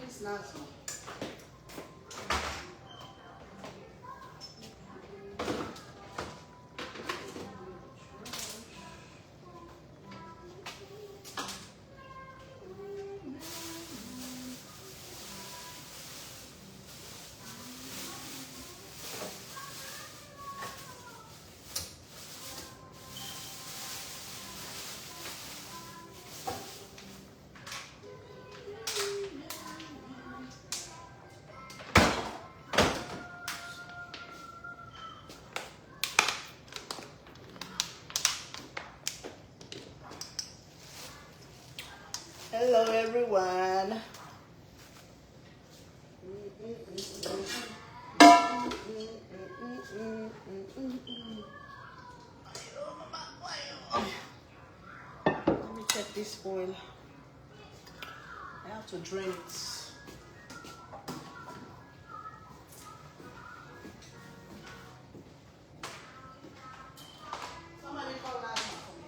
It's not so. Hello everyone. Let me check this oil. I have to drain it. Somebody call that for me.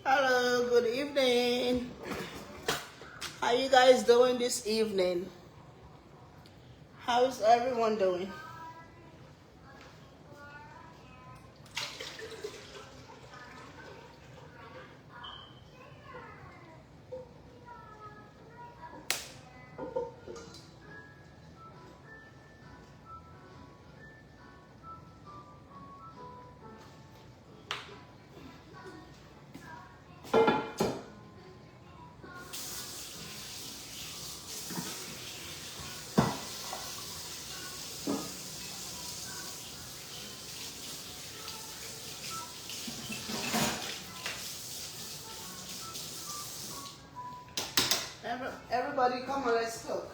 Hello, good evening. How you guys doing this evening? How's everyone doing? Everybody come on, let's cook.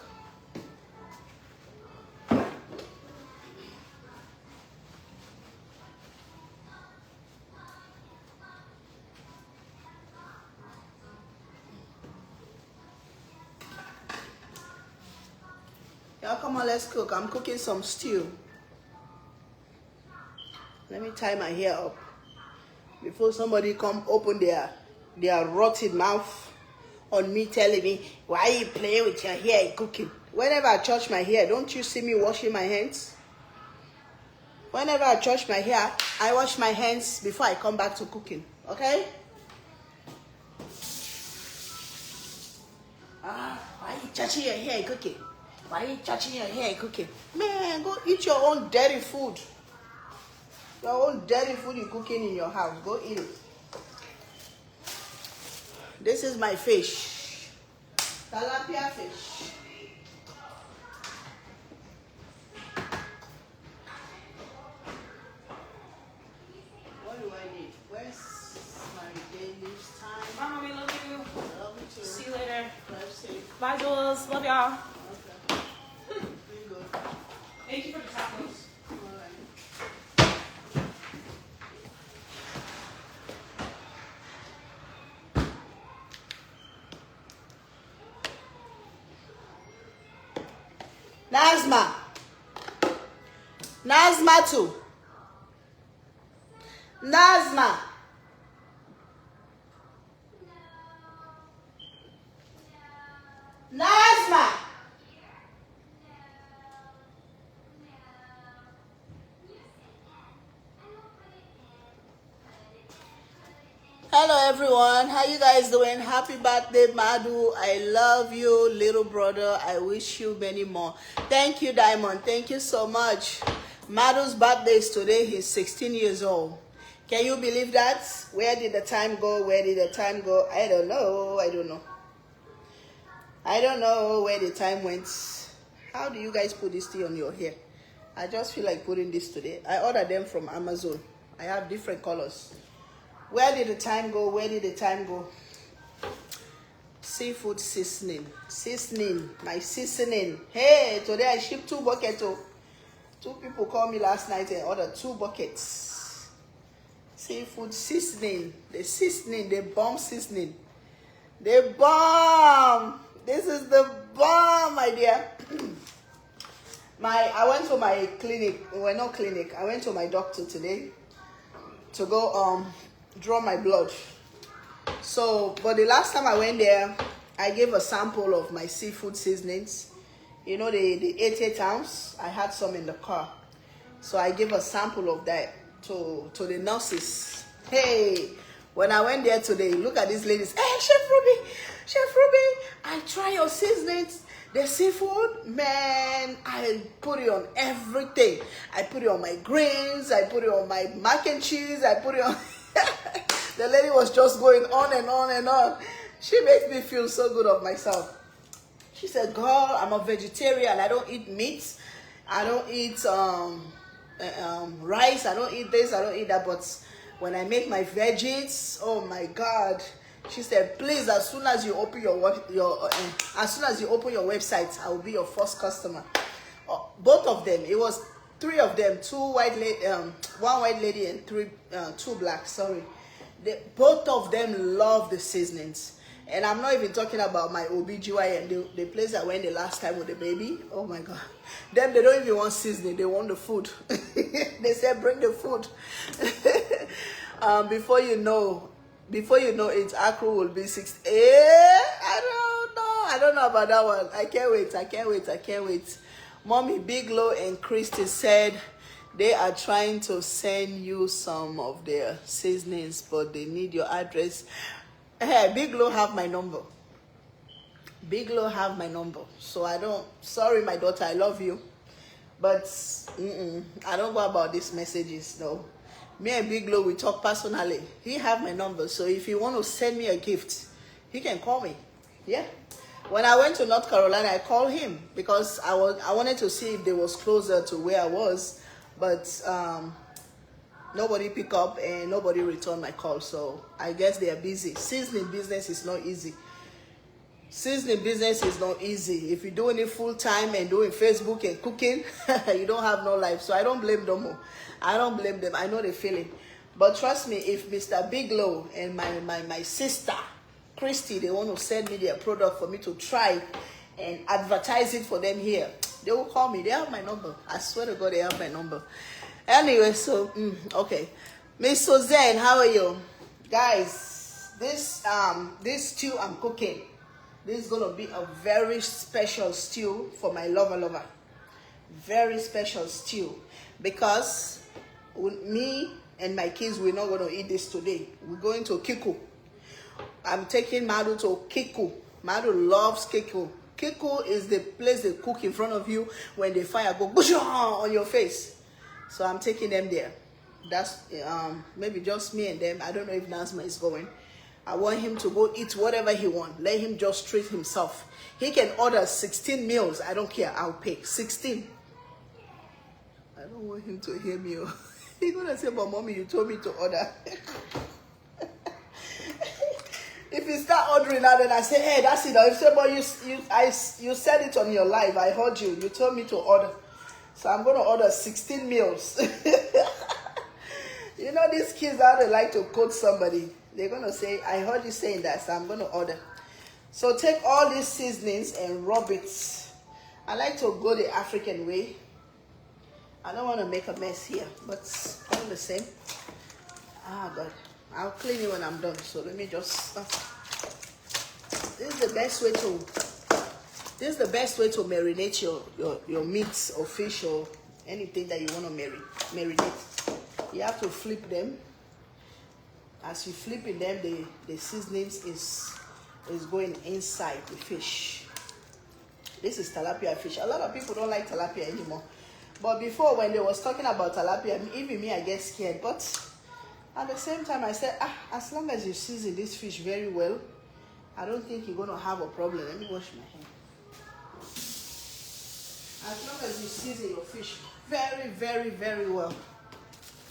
Y'all come on, let's cook. I'm cooking some stew. Let me tie my hair up before somebody come open their rotten mouth on me telling me, why you play with your hair cooking? Whenever I touch my hair, don't you see me washing my hands? Whenever I touch my hair, I wash my hands before I come back to cooking, okay? Why you touching your hair cooking? Why you touching your hair cooking? Man, go eat your own dirty food. Your own dirty food you're cooking in your house. Go eat it. This is my fish. Tilapia fish. What do I need? Where's my daily time? Mama, we love you. I love you too. See you later. Drive safe. Bye, Jules. Love y'all. Okay. Be good. Thank you for the tacos. Nazma too. Nazma. Nazma. Hello everyone, how you guys doing? Happy birthday, Madu. I love you, little brother. I wish you many more. Thank you, Diamond. Thank you so much. Madu's birthday is today. He's 16 years old. Can you believe that? Where did the time go? Where did the time go? I don't know. I don't know. I don't know where the time went. How do you guys put this tea on your hair? I just feel like putting this today. I ordered them from Amazon. I have different colors. Where did the time go? Where did the time go? Seafood seasoning. Seasoning. My seasoning. Hey, today I shipped 2 buckets. Oh. 2 people called me last night and ordered 2 buckets. Seafood seasoning. The seasoning, the bomb seasoning. The bomb. This is the bomb, my dear. I went to my clinic. Well, not clinic. I went to my doctor today to go draw my blood. So, but the last time I went there, I gave a sample of my seafood seasonings. You know, the 88 ounce. I had some in the car. So I gave a sample of that to the nurses. Hey, when I went there today, look at these ladies. Hey, Chef Ruby, I try your seasonings. The seafood, man, I put it on everything. I put it on my greens. I put it on my mac and cheese. I put it on... The lady was just going on and on and on. She makes me feel so good of myself. She said, girl, I'm a vegetarian. I don't eat meat. I don't eat rice. I don't eat this. I don't eat that. But when I make my veggies, oh my God. She said, please, as soon as you open your website, I will be your first customer. Both of them. It was 3 of them. 2 white lady, 1 white lady and 2 black. Sorry. Both of them love the seasonings. And I'm not even talking about my OBGYN, the place I went the last time with the baby. Oh my God. Them, they don't even want seasoning. They want the food. They said, bring the food. Before you know it, Accra will be 6. I don't know about that one. I can't wait. Mommy Biglow and Christy said they are trying to send you some of their seasonings, but they need your address. Hey, Biglow have my number. So sorry, my daughter, I love you. But I don't go about these messages, no. Me and Biglow, we talk personally. He have my number, so if you want to send me a gift, he can call me. Yeah. When I went to North Carolina, I called him because I wanted to see if they was closer to where I was, but nobody picked up and nobody returned my call. So I guess they are busy. Seasoning business is not easy. If you're doing it full time and doing Facebook and cooking, you don't have no life. So I don't blame them. I know the feeling. But trust me, if Mr. Biglow and my sister Christy, they want to send me their product for me to try and advertise it for them here, they will call me. They have my number. I swear to God, they have my number. Anyway, so okay, Miss Suzanne, how are you, guys? This stew I'm cooking, this is gonna be a very special stew for my lover. Very special stew, because me and my kids, we're not gonna eat this today. We're going to Kiku. I'm taking Madu to Kiku. Madu loves Kiku. Kiku is the place they cook in front of you when the fire go on your face. So I'm taking them there. That's maybe just me and them. I don't know if Nazma is going. I want him to go eat whatever he wants. Let him just treat himself. He can order 16 meals. I don't care. I'll pay 16. I don't want him to hear me. He's gonna say, but mommy, you told me to order. If you start ordering now, then I say, hey, that's it. I say, but you said it on your live. I heard you. You told me to order. So I'm going to order 16 meals. You know, these kids, how they like to quote somebody. They're going to say, I heard you saying that, so I'm going to order. So take all these seasonings and rub it. I like to go the African way. I don't want to make a mess here, but all the same. Ah, God. I'll clean it when I'm done. So let me just... This is the best way to marinate your meats or fish or anything that you want to marinate. You have to flip them. As you flipping them, the seasonings is going inside the fish. This is tilapia fish. A lot of people don't like tilapia anymore. But before, when they was talking about tilapia, even me, I get scared. But at the same time, I said, as long as you season this fish very well, I don't think you're going to have a problem. Let me wash my hand. As long as you season your fish very, very, very well.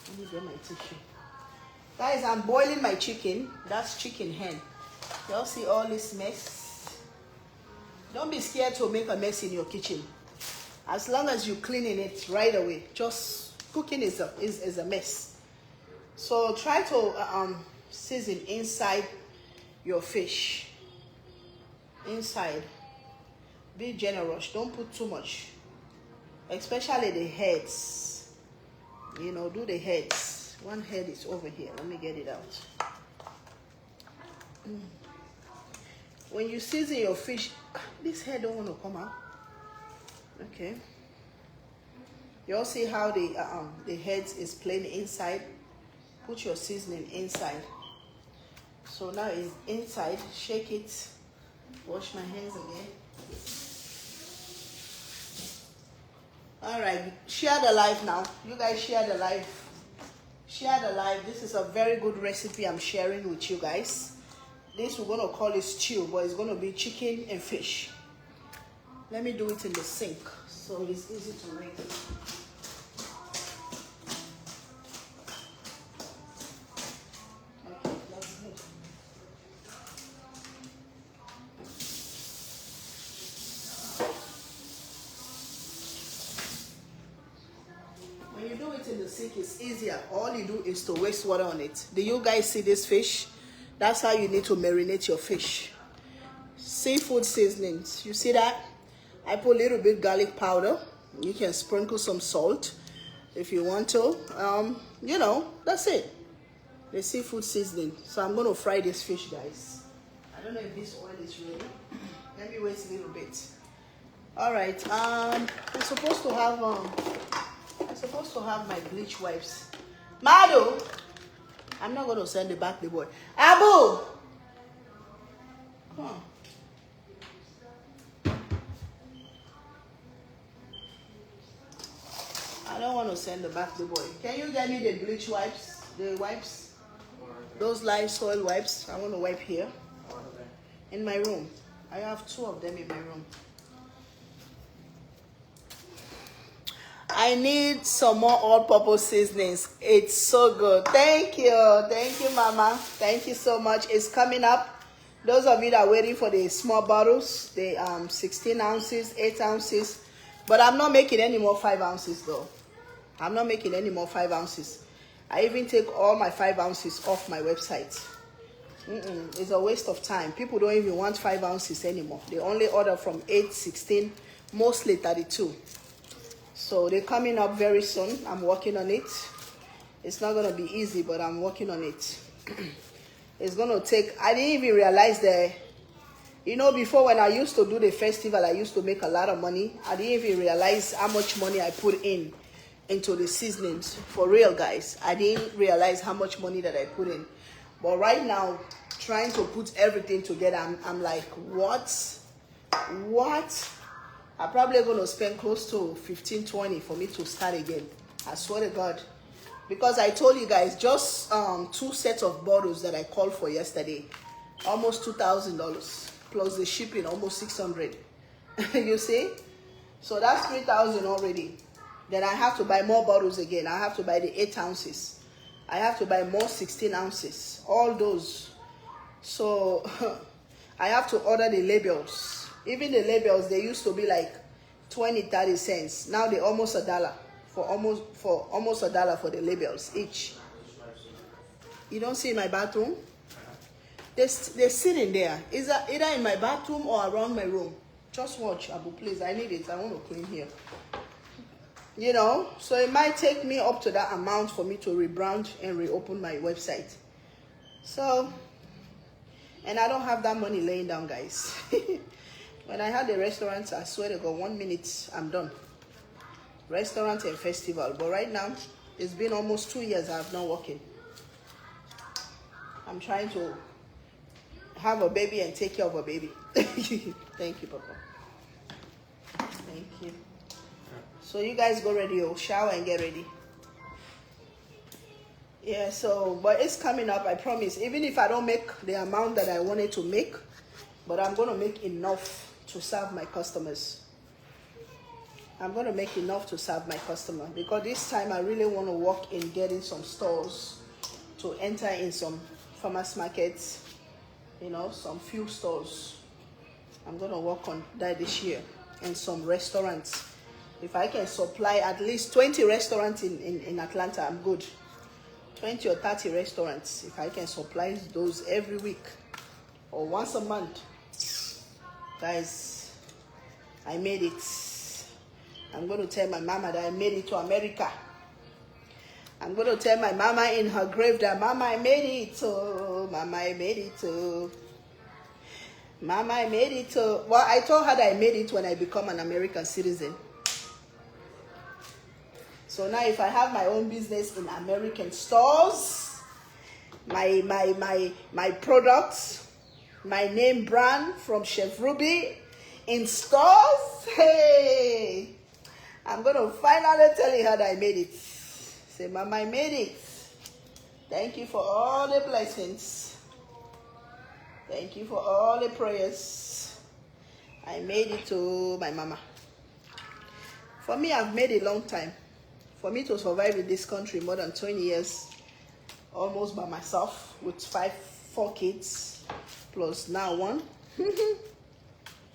Let me get my tissue. Guys, I'm boiling my chicken. That's chicken hen. Y'all see all this mess? Don't be scared to make a mess in your kitchen. As long as you're cleaning it right away. Just cooking is a mess. So try to season inside your fish. Inside. Be generous. Don't put too much. Especially the heads. You know, do the heads. One head is over here. Let me get it out. When you season your fish, this head don't want to come out. Okay. You all see how the heads is plain inside. Put your seasoning inside. So now it's inside. Shake it. Wash my hands again. All right, share the live now. You guys share the live. Share the live. This is a very good recipe I'm sharing with you guys. This we're gonna call it stew, but it's gonna be chicken and fish. Let me do it in the sink so it's easy to make. Okay, that's good. When you do it in the sink, it's easier. All you do is to waste water on it. Do you guys see this fish? That's how you need to marinate your fish. Seafood seasonings. You see that? I put a little bit garlic powder. You can sprinkle some salt if you want to. You know, that's it. The seafood seasoning. So I'm going to fry this fish, guys. I don't know if this oil is ready. Let me wait a little bit. All right. I'm supposed to have my bleach wipes. Madu, I'm not going to send it back the boy. Abu, come on. I don't want to send it back the boy. Can you get me the bleach wipes? The wipes? Those Lysol wipes. I want to wipe here. In my room. I have 2 of them in my room. I need some more all-purpose seasonings. It's so good. Thank you. Thank you, Mama. Thank you so much. It's coming up. Those of you that are waiting for the small bottles, the 16 ounces, 8 ounces. But I'm not making any more 5 ounces though. I'm not making any more 5 ounces. I even take all my 5 ounces off my website. It's a waste of time. People don't even want 5 ounces anymore. They only order from 8, 16, mostly 32. So they're coming up very soon. I'm working on it. It's not going to be easy, but I'm working on it. It's going to take, I didn't even realize that, you know, before when I used to do the festival, I used to make a lot of money. I didn't even realize how much money I put into the seasonings. For real, guys. I didn't realize how much money that I put in. But right now, trying to put everything together, I'm like, what? I'm probably going to spend close to 15, 20 for me to start again. I swear to God. Because I told you guys, just 2 sets of bottles that I called for yesterday, almost $2,000. Plus the shipping, almost $600. You see? So that's $3,000 already. Then I have to buy more bottles again. I have to buy the 8 ounces. I have to buy more 16 ounces. All those. So I have to order the labels. Even the labels, they used to be like 20, 30 cents. Now they're almost $1 for almost $1 for the labels each. You don't see in my bathroom? They're sitting there. Is that either in my bathroom or around my room? Just watch, Abu, please. I need it. I want to clean here. You know, so it might take me up to that amount for me to rebrand and reopen my website. So, and I don't have that money laying down, guys. When I had the restaurant, I swear to God, 1 minute, I'm done. Restaurant and festival. But right now, it's been almost 2 years I've not working. I'm trying to have a baby and take care of a baby. Thank you, Papa. Thank you. So you guys go ready, shower and get ready. Yeah, so, but it's coming up, I promise. Even if I don't make the amount that I wanted to make, but I'm going to make enough to serve my customers. I'm going to make enough to serve my customer. Because this time I really want to work in getting some stores to enter in some farmers markets, you know, some few stores. I'm going to work on that this year. And some restaurants. If I can supply at least 20 restaurants in Atlanta, I'm good. 20 or 30 restaurants. If I can supply those every week or once a month, guys, I made it. I'm going to tell my mama that I made it to America. I'm going to tell my mama in her grave that, Mama, I made it. Oh, Mama, I made it. Oh. Mama, I made it. Oh. Well, I told her that I made it when I become an American citizen. So now if I have my own business in American stores, my products, my name brand from Chef Ruby in stores, hey, I'm going to finally tell her that I made it. Say, Mama, I made it. Thank you for all the blessings. Thank you for all the prayers. I made it to my mama. For me, I've made a long time. For me to survive in this country more than 20 years, almost by myself, with 4 kids, plus now 1.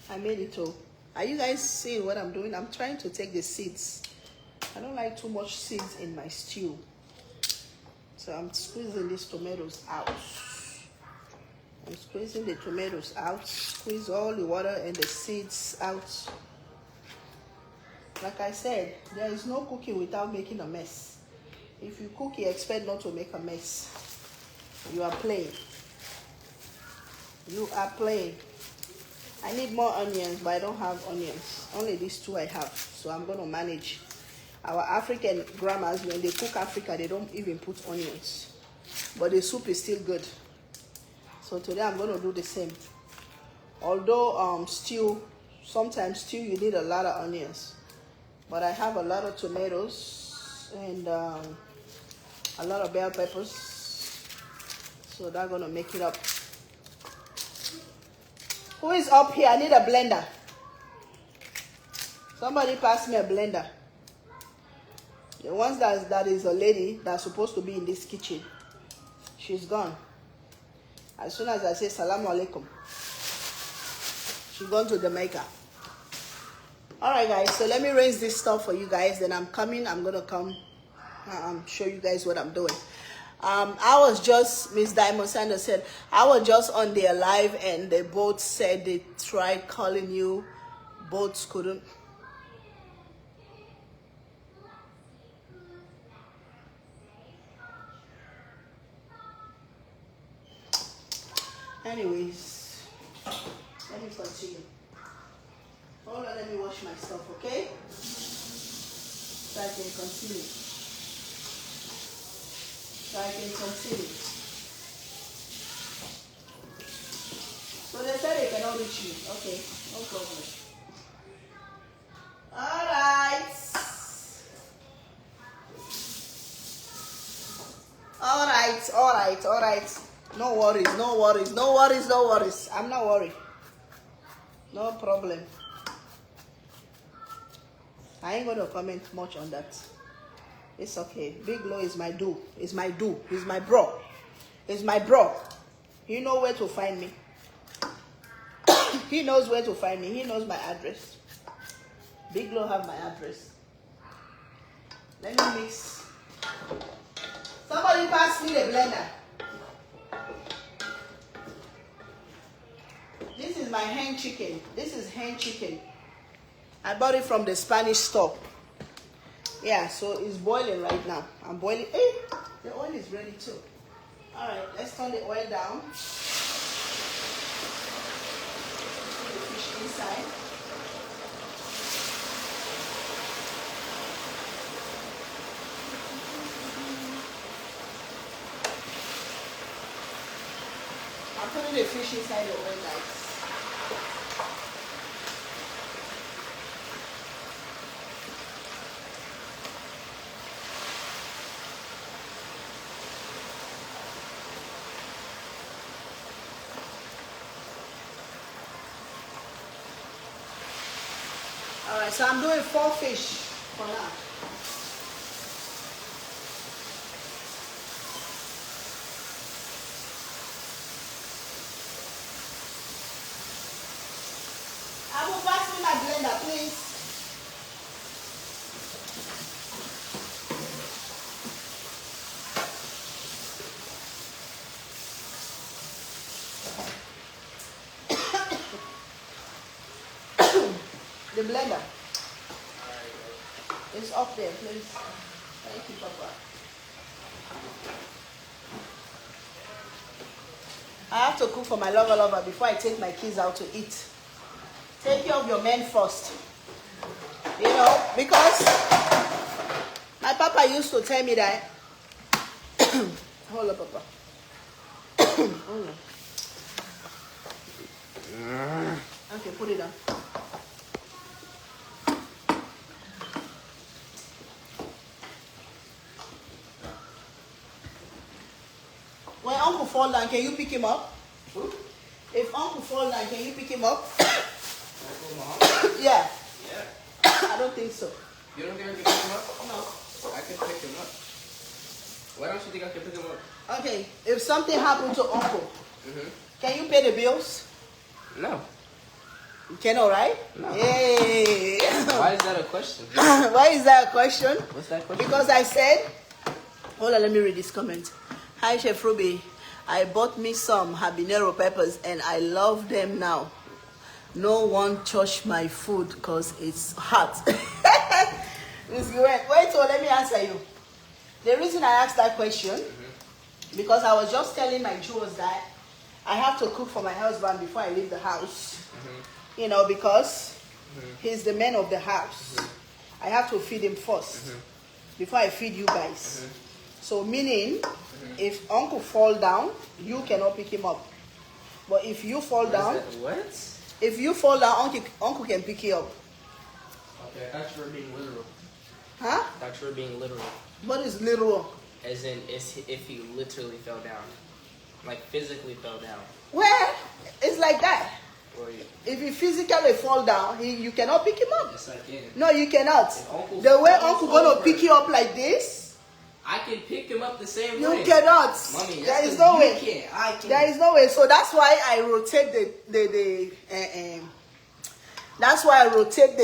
I made it to. Are you guys seeing what I'm doing? I'm trying to take the seeds. I don't like too much seeds in my stew. So I'm squeezing these tomatoes out. I'm squeezing the tomatoes out. Squeeze all the water and the seeds out. Like I said, there is no cooking without making a mess. If you cook, you expect not to make a mess. You are playing. You are playing. I need more onions, but I don't have onions. Only these 2 I have. So I'm going to manage. Our African grandmas, when they cook Africa, they don't even put onions. But the soup is still good. So today I'm going to do the same. Although stew, sometimes stew you need a lot of onions. But I have a lot of tomatoes and a lot of bell peppers. So that's going to make it up. Who is up here? I need a blender. Somebody pass me a blender. The ones that is a lady that's supposed to be in this kitchen. She's gone. As soon as I say Salaam Alaikum, she's gone to Jamaica. Alright guys, so let me rinse this stuff for you guys. Then I'm coming. I'm going to come show you guys what I'm doing. I was just, Miss Diamond Sanders said, I was just on their live and they both said they tried calling you. Both couldn't. Anyways, let me continue. Hold on, let me wash my stuff, okay? So I can continue. So they said they cannot reach me. Okay, no problem. Alright. Alright. No worries. I'm not worried. No problem. I ain't gonna comment much on that. It's okay. Big Lo is my do. He's my bro. You know where to find me. He knows where to find me. He knows my address. Big Lo have my address. Let me mix. Somebody pass me the blender. This is my hen chicken. This is hen chicken. I bought it from the Spanish store. Yeah, so it's boiling right now. I'm boiling. Hey, the oil is ready too. Alright, let's turn the oil down. Put the fish inside. I'm putting the fish inside the oil, guys. Alright, so I'm doing 4 fish for now. I will pass me my blender, please. The blender. It's up there, please. Thank you, Papa. I have to cook for my lover before I take my kids out to eat. Take care of your men first. You know, because my papa used to tell me that. Hold up, Papa. Hold on. Okay, put it down. When Uncle fall down, can you pick him up? Who? If Uncle fall down, can you pick him up? Uncle Mom? Yeah. Yeah. I don't think so. You don't think I can pick him up? No. I can pick him up. Why don't you think I can pick him up? Okay, if something happened to Uncle, can you pay the bills? No. You cannot, right? No. Yay. Why is that a question? Why is that a question? What's that question? Because I said, hold on, let me read this comment. Hi, Chef Ruby. I bought me some habanero peppers and I love them now. No one touch my food because it's hot. Wait, so let me answer you. The reason I asked that question, because I was just telling my Jews that I have to cook for my husband before I leave the house. You know, because he's the man of the house. I have to feed him first before I feed you guys. So meaning, if Uncle fall down, you cannot pick him up. But if you fall down, what? if you fall down, Uncle can pick you up. Okay, I thought you were being literal. Huh? I thought you were being literal. What is literal? As in, if he literally fell down. Like, physically fell down. Well, it's like that. Or you, If you physically fall down, you cannot pick him up. yes, I can. No, you cannot. Uncle The way falls Uncle gonna over, pick you up like this, I can pick him up the same you way. cannot. Mommy, There is 'cause no you way. can't. I can. There is no way. So that's why I rotate that's why I rotate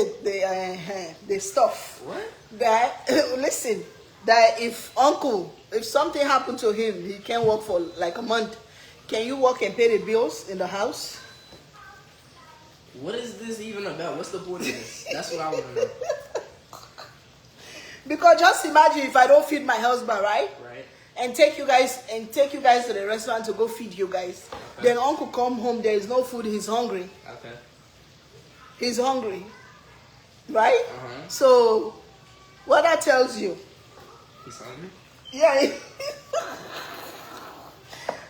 the stuff. What? That listen, that if something happened to him, he can't work for like a month. Can you work and pay the bills in the house? What is this even about? What's the point of this? That's what I want to know. Because just imagine if I don't feed my husband, right? Right. And take you guys to the restaurant to go feed you guys. Okay. Then Uncle come home, there is no food, he's hungry. Okay. He's hungry. Right? Uh-huh. So what that tells you? He's hungry? Yeah.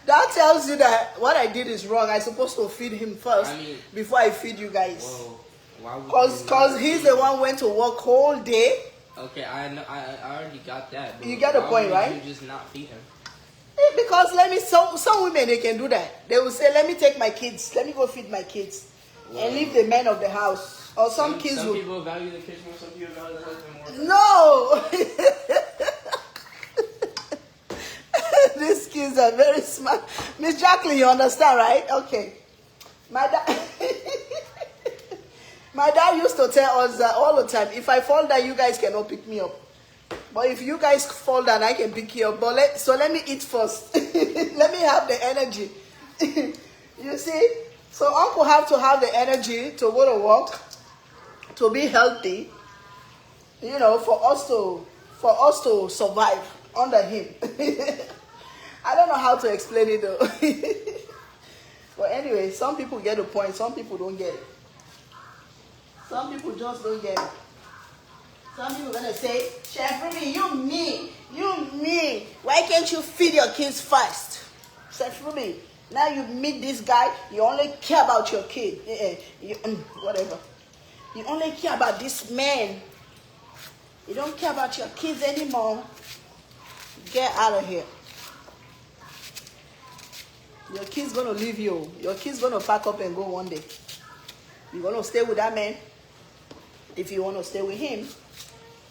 That tells you that what I did is wrong. I'm supposed to feed him first before I feed you guys. Whoa. Why would Because he's the one went to work whole day. Okay, I know, I already got that. But You get the why point, would right? You just not feed him. Because some women, they can do that. They will say, let me take my kids. Let me go feed my kids. And leave the man of the house. Or some kids Some will... people value the kids more, some people value the husband more. No! These kids are very smart. Miss Jacqueline, you understand, right? Okay. My dad used to tell us that all the time, if I fall down, you guys cannot pick me up. But if you guys fall down, I can pick you up. But so let me eat first. Let me have the energy. You see? So Uncle have to have the energy to go to work, to be healthy, you know, for us to survive under him. I don't know how to explain it though. But anyway, some people get the point, some people don't get it. Some people just don't get it. Some people are gonna say, Chef Ruby, you mean. Why can't you feed your kids first? Chef Ruby, now you meet this guy, you only care about your kid. Whatever. You only care about this man. You don't care about your kids anymore. Get out of here. Your kid's gonna leave you. Your kid's gonna pack up and go one day. You're gonna stay with that man if you want to stay with him.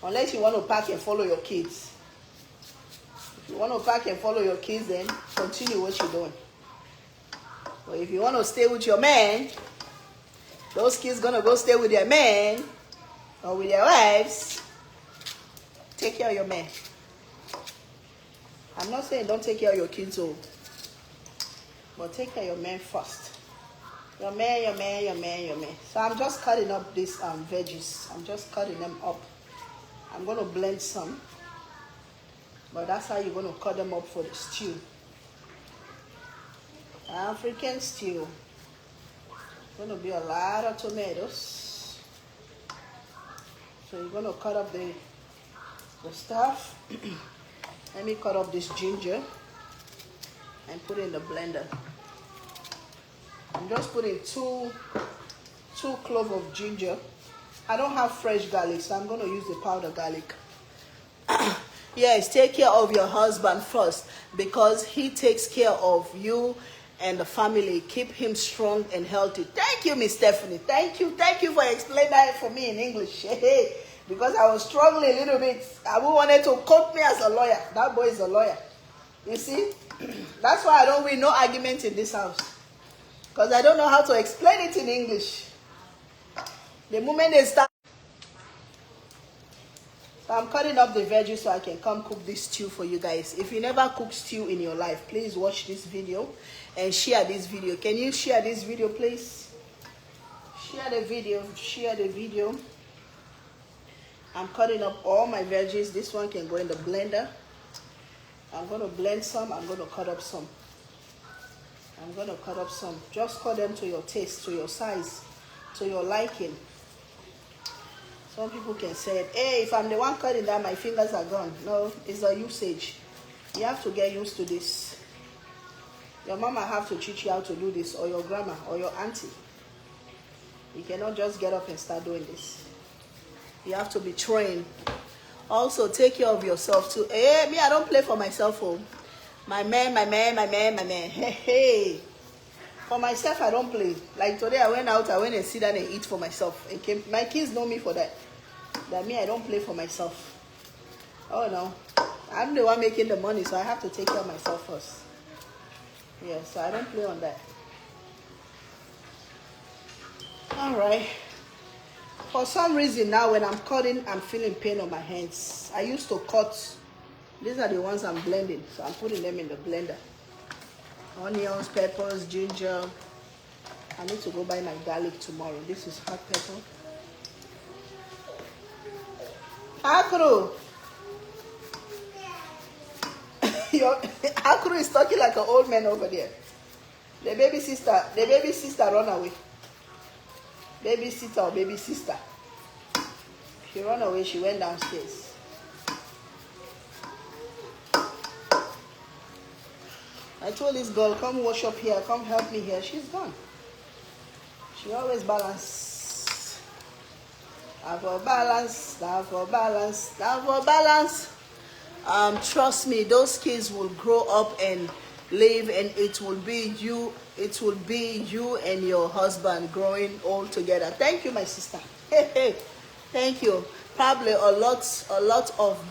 Unless you want to pack and follow your kids. If you want to pack and follow your kids, then continue what you're doing. But if you want to stay with your man, those kids gonna go stay with their man or with their wives. Take care of your man. I'm not saying don't take care of your kids, but take care of your man first. Yummy, yummy, yummy, yummy. So I'm just cutting up these veggies. I'm just cutting them up. I'm going to blend some. But that's how you're going to cut them up for the stew. African stew. Going to be a lot of tomatoes. So you're going to cut up the stuff. Let me cut up this ginger and put it in the blender. I'm just putting two cloves of ginger. I don't have fresh garlic, so I'm going to use the powdered garlic. Yes, take care of your husband first because he takes care of you and the family. Keep him strong and healthy. Thank you, Miss Stephanie. Thank you for explaining that for me in English. Because I was struggling a little bit. I wanted to quote me as a lawyer. That boy is a lawyer. You see? That's why I don't win no argument in this house. Because I don't know how to explain it in English. The moment they start. So I'm cutting up the veggies so I can come cook this stew for you guys. If you never cook stew in your life, please watch this video and share this video. Can you share this video, please? Share the video. Share the video. I'm cutting up all my veggies. This one can go in the blender. I'm going to blend some. I'm going to cut up some. I'm going to cut up some. Just cut them to your taste, to your size, to your liking. Some people can say, hey, if I'm the one cutting that, my fingers are gone. No, it's a usage. You have to get used to this. Your mama have to teach you how to do this, or your grandma, or your auntie. You cannot just get up and start doing this. You have to be trained. Also, take care of yourself too. Hey, me, I don't play for myself. Oh. My man. Hey. For myself, I don't play. Like today, I went and sit down and eat for myself. And came. My kids know me for that. That me, I don't play for myself. Oh no. I'm the one making the money, so I have to take care of myself first. Yeah, so I don't play on that. Alright. For some reason now, when I'm cutting, I'm feeling pain on my hands. I used to cut. These are the ones I'm blending. So I'm putting them in the blender. Onions, peppers, ginger. I need to go buy my garlic tomorrow. This is hot pepper. Akru. Akru is talking like an old man over there. The baby sister run away. Babysitter or baby sister. She ran away, she went downstairs. I told this girl, come wash up here, come help me here. She's gone. She always balance. Have a balance, have a balance, have a balance. Trust me, those kids will grow up and live, and it will be you and your husband growing all together. Thank you, my sister. Hey. Thank you. Probably a lot of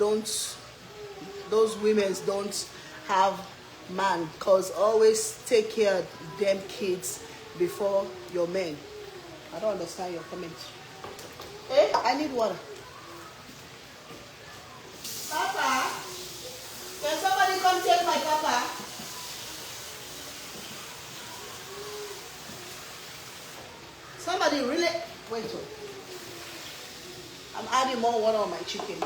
those women don't have man, cause always take care of them kids before your men. I don't understand your comment. Hey, I need water. Papa, can somebody come take my papa? Somebody really wait. I'm adding more water on my chicken.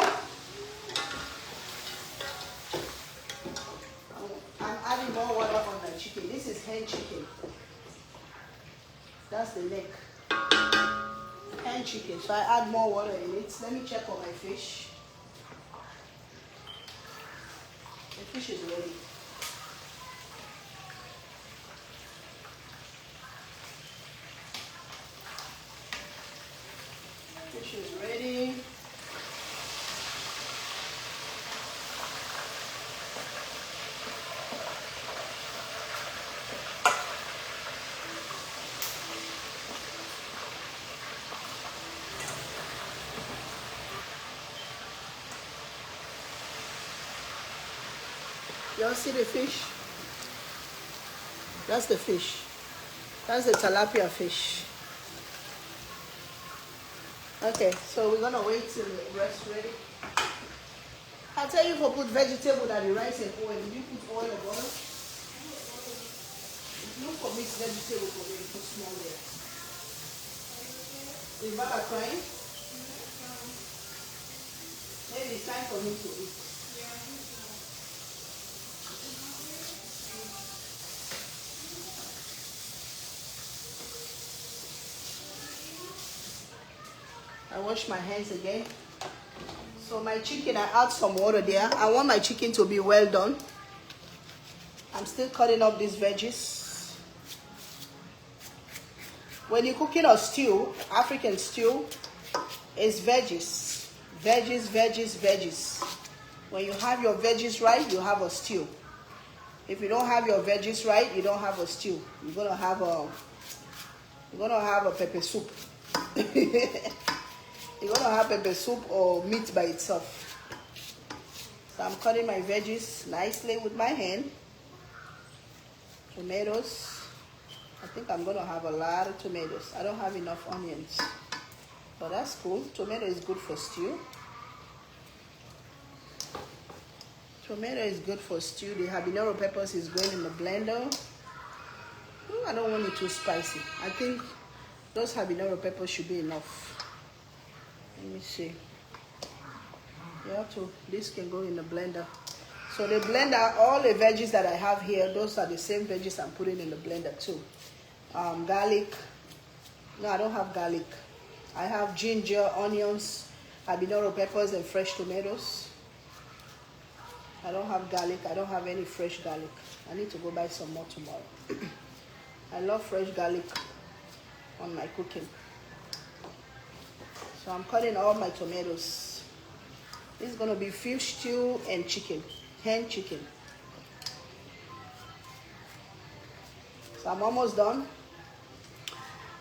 I'm adding more water on my chicken. This is hen chicken. That's the neck. Hen chicken. So I add more water in it. Let me check on my fish. The fish is ready. Fish is ready. Y'all see the fish? That's the fish. That's the tilapia fish. Okay, so we're gonna wait till the rest ready. I tell you for put vegetable that the rice and oil. Did you put oil or butter? Look for mix vegetable for me, put small there. Is Baba crying? Maybe it's time for him to eat. I wash my hands again. So my chicken, I add some water there. I want my chicken to be well done. I'm still cutting up these veggies. When you're cooking a stew, African stew, it's veggies. Veggies, veggies, veggies. When you have your veggies right, you have a stew. If you don't have your veggies right, you don't have a stew. You're gonna have a pepper soup. You're gonna have pepper soup or meat by itself. So I'm cutting my veggies nicely with my hand. Tomatoes. I think I'm gonna have a lot of tomatoes. I don't have enough onions, but that's cool. Tomato is good for stew. Tomato is good for stew. The habanero peppers is going in the blender. Ooh, I don't want it too spicy. I think those habanero peppers should be enough. Let me see. You have to, this can go in the blender. So the blender, all the veggies that I have here, those are the same veggies I'm putting in the blender too. Garlic. No, I don't have garlic. I have ginger, onions, habanero peppers, and fresh tomatoes. I don't have garlic. I don't have any fresh garlic. I need to go buy some more tomorrow. I love fresh garlic on my cooking. So I'm cutting all my tomatoes. This is going to be fish stew and chicken, hen chicken. So I'm almost done.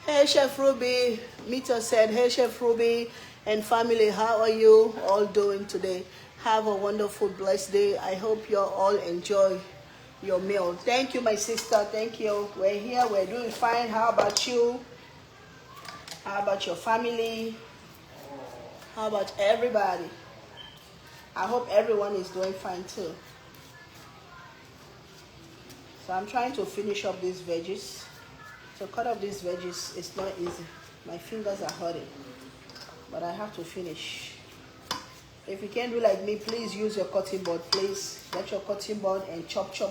Hey Chef Ruby, Mita said, hey Chef Ruby and family, how are you all doing today? Have a wonderful, blessed day. I hope you all enjoy your meal. Thank you, my sister. Thank you. We're here. We're doing fine. How about you? How about your family? How about everybody? I hope everyone is doing fine too. So I'm trying to finish up these veggies. To cut up these veggies, it's not easy. My fingers are hurting, but I have to finish. If you can't do like me, please use your cutting board. Please get your cutting board and chop your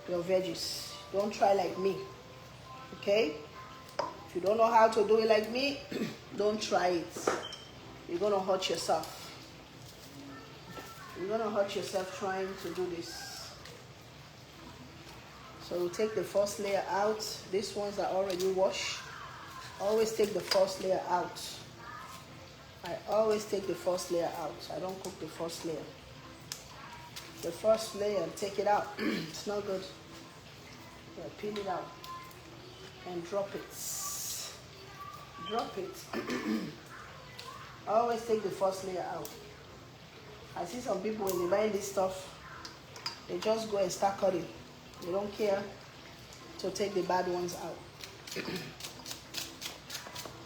veggies. Don't try like me, okay? If you don't know how to do it like me, don't try it. You're gonna hurt yourself. You're gonna hurt yourself trying to do this. So we'll take the first layer out. These ones are already washed. Always take the first layer out. I always take the first layer out. I don't cook the first layer. The first layer, take it out. It's not good. Yeah, peel it out and drop it. Drop it. Always take the first layer out. I see some people when they buy this stuff, they just go and start cutting. They don't care to take the bad ones out.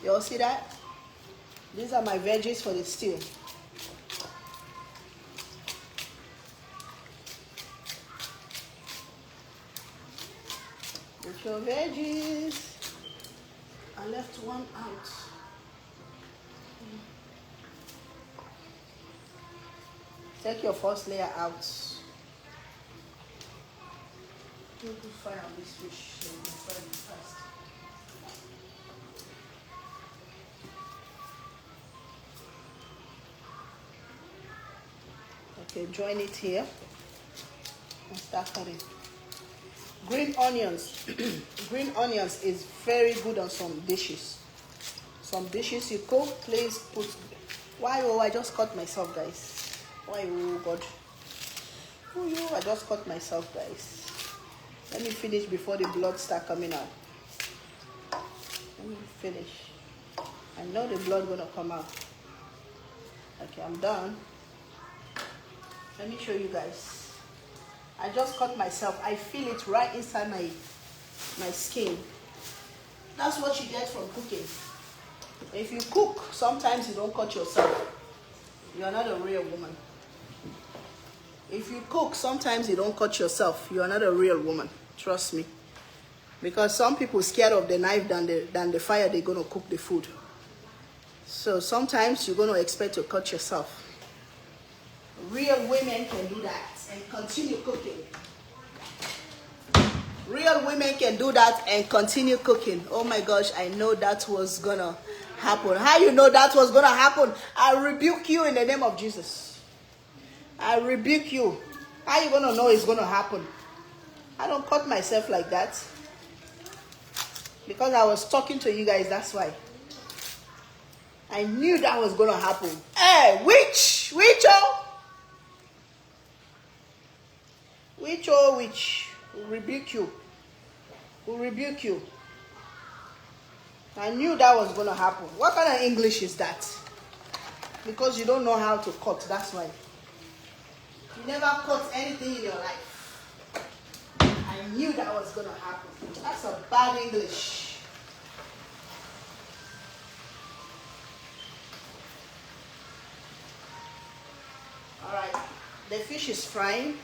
You all see that? These are my veggies for the stew. With your veggies. I left one out. Take your first layer out. You can fry on this fish so you can fry it fast. Okay, join it here and start cutting. Green onions. Green onions is very good on some dishes. Some dishes you cook, please put. Why? Oh, I just cut myself, guys. Why? Oh God. Oh, I just cut myself, guys. Let me finish before the blood start coming out. Let me finish. I know the blood gonna come out. Okay, I'm done. Let me show you guys. I just cut myself. I feel it right inside my skin. That's what you get from cooking. If you cook, sometimes you don't cut yourself. You're not a real woman. If you cook, sometimes you don't cut yourself. You're not a real woman. Trust me. Because some people scared of the knife than the fire they're going to cook the food. So sometimes you're going to expect to cut yourself. Real women can do that and continue cooking. Real women can do that and continue cooking. Oh my gosh, I know that was going to happen. How you know that was going to happen? I rebuke you in the name of Jesus. I rebuke you. How you going to know it's going to happen? I don't cut myself like that. Because I was talking to you guys, that's why. I knew that was going to happen. Hey, witch! Witch, oh! Witch, oh, witch. We'll rebuke you. We'll rebuke you. I knew that was going to happen. What kind of English is that? Because you don't know how to cut, that's why. You never cut anything in your life. I knew that was going to happen. That's a bad English. Alright, the fish is frying.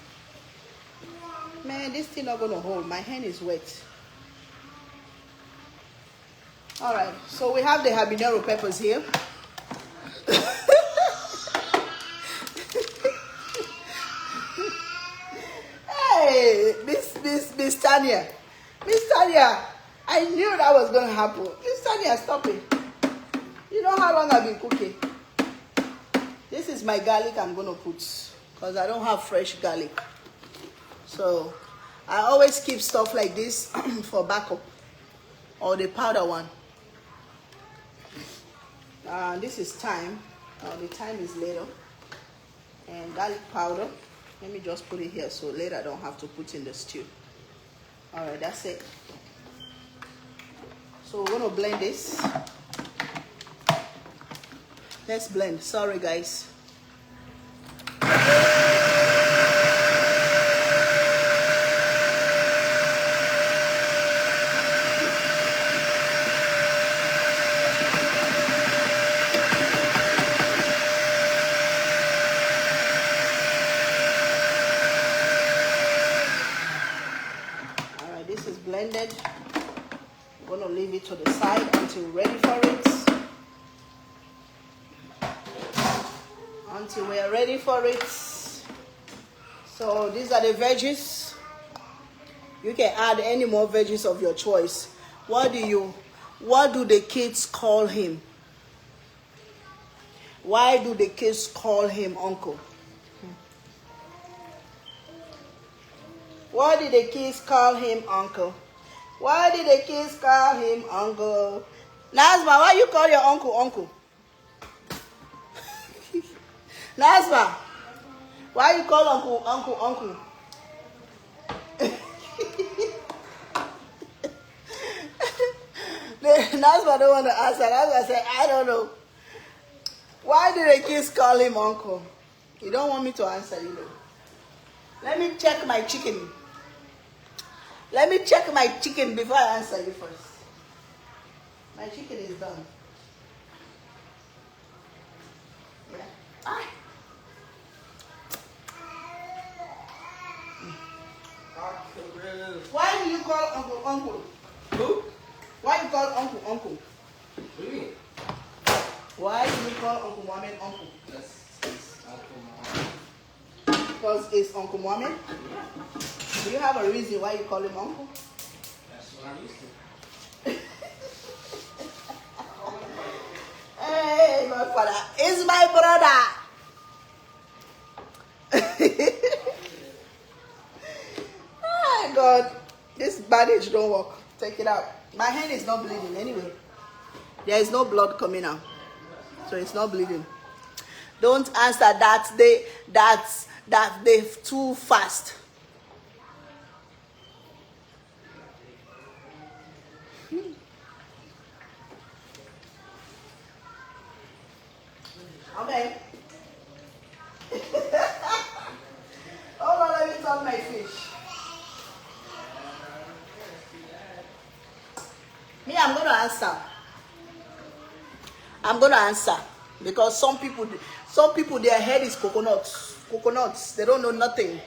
Man, this thing not going to hold. My hand is wet. Alright, so we have the habanero peppers here. Hey, Miss Tanya. Miss Tanya, I knew that was going to happen. Miss Tanya, stop it. You know how long I've been cooking? This is my garlic I'm going to put. Because I don't have fresh garlic. So, I always keep stuff like this for backup. Or the powder one. This is thyme. The thyme is later. And garlic powder. Let me just put it here so later I don't have to put in the stew. Alright, that's it. So we're going to blend this. Let's blend. Sorry, guys. Blended. We're going to leave it to the side until we're ready for it. Until we are ready for it. So these are the veggies. You can add any more veggies of your choice. What do the kids call him? Why do the kids call him uncle? Why did the kids call him uncle? Why did the kids call him uncle? Nazma, why you call your uncle uncle? Nazma, why you call uncle? Nazma don't want to answer. Nazma said, I don't know. Why did the kids call him uncle? You don't want me to answer, you know. Let me check my chicken. Let me check my chicken before I answer you first. My chicken is done. Yeah. Ah. Why do you call uncle? Who? Why you call uncle? What do you mean? Why do you call Uncle Mohammed uncle? That's Uncle Mohammed. Because it's Uncle Mohammed? Do you have a reason why you call him uncle? That's what I'm used to. Hey, my father is my brother. Oh, God. This bandage don't work. Take it out. My hand is not bleeding anyway. There is no blood coming out. So it's not bleeding. Don't answer that they too fast. Okay. Hold on, let me turn my fish. Me, I'm going to answer. I'm going to answer. Because some people, their head is coconuts. Coconuts. They don't know nothing.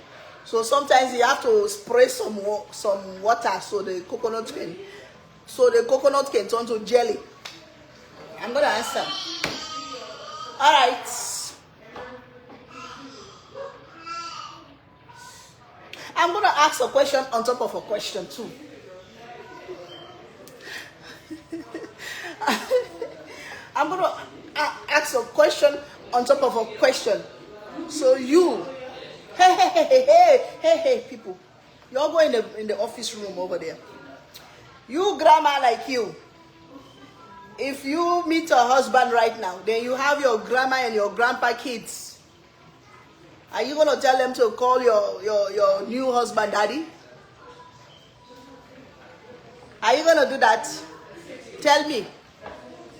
So sometimes you have to spray some water so the coconut can turn to jelly. I'm gonna answer. All right. I'm gonna ask a question on top of a question too. I'm gonna ask a question on top of a question. So you, hey, people, you all go in the office room over there. You grandma like you, if you meet a husband right now, then you have your grandma and your grandpa kids. Are you gonna tell them to call your new husband daddy? Are you gonna do that? Tell me.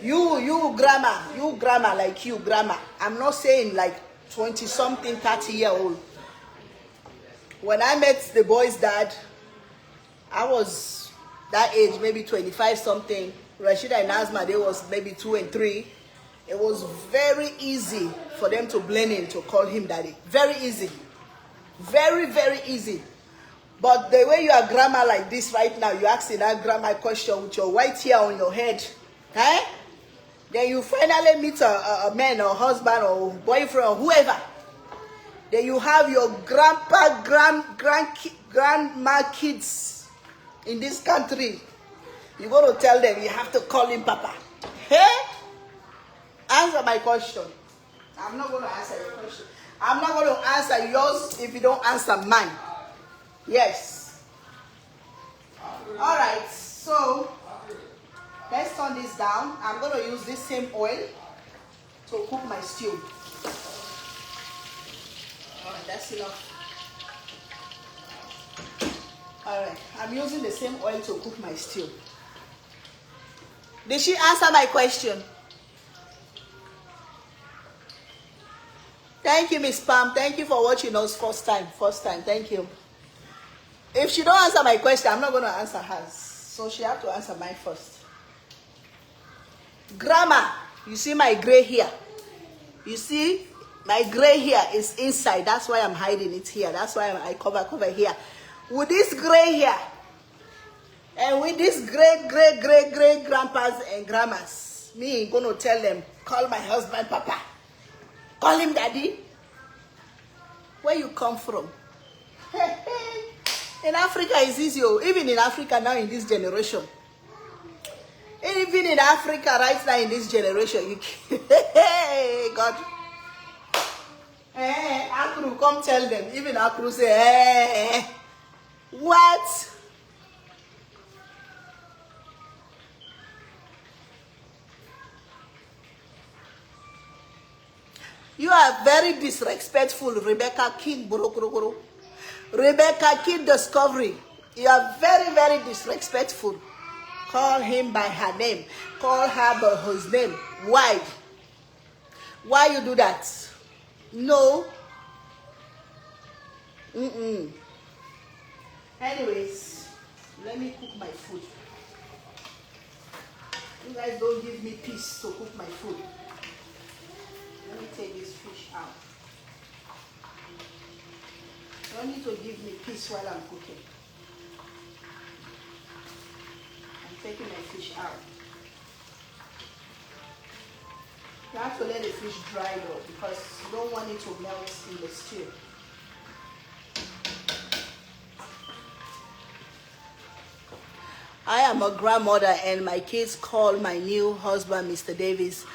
You grandma like you, grandma. I'm not saying like 20-something, 30-year-old. When I met the boy's dad, I was that age, maybe 25-something. Rashida and Nazma, they was maybe 2 and 3. It was very easy for them to blend in to call him daddy. Very easy. Very, very easy. But the way you are grandma like this right now, you asking that grandma question with your white hair on your head. Eh? Then you finally meet a man or husband or boyfriend or whoever. Then you have your grandpa, grandma kids in this country. You're going to tell them you have to call him Papa. Hey? Answer my question. I'm not going to answer your question. I'm not going to answer yours if you don't answer mine. Yes. All right. So, let's turn this down. I'm going to use this same oil to cook my stew. All right, that's enough. All right, I'm using the same oil to cook my stew. Did she answer my question? Thank you, Miss Pam. Thank you for watching us first time. Thank you. If she don't answer my question, I'm not going to answer hers. So she have to answer mine first. Grandma, you see my gray hair? You see, my gray hair is inside. That's why I'm hiding it here. That's why I cover here. With this gray hair, and with this great grandpas and grandmas, me gonna tell them, call my husband Papa. Call him Daddy. Where you come from? In Africa, it's easy. Even in Africa now, in this generation. Even in Africa right now, in this generation, you hey, God. Hey, Akru, come tell them. Even Akru say, hey, what? You are very disrespectful, Rebecca King Borokoro. Rebecca King Discovery. You are very, very disrespectful. Call him by her name. Call her by his name. Why? Why you do that? No. Anyways, let me cook my food. You guys don't give me peace to cook my food. Let me take this fish out. You don't need to give me peace while I'm cooking. I'm taking my fish out. You have to let the fish dry though, because you don't want it to melt in the stew. I am a grandmother and my kids call my new husband Mr. Davis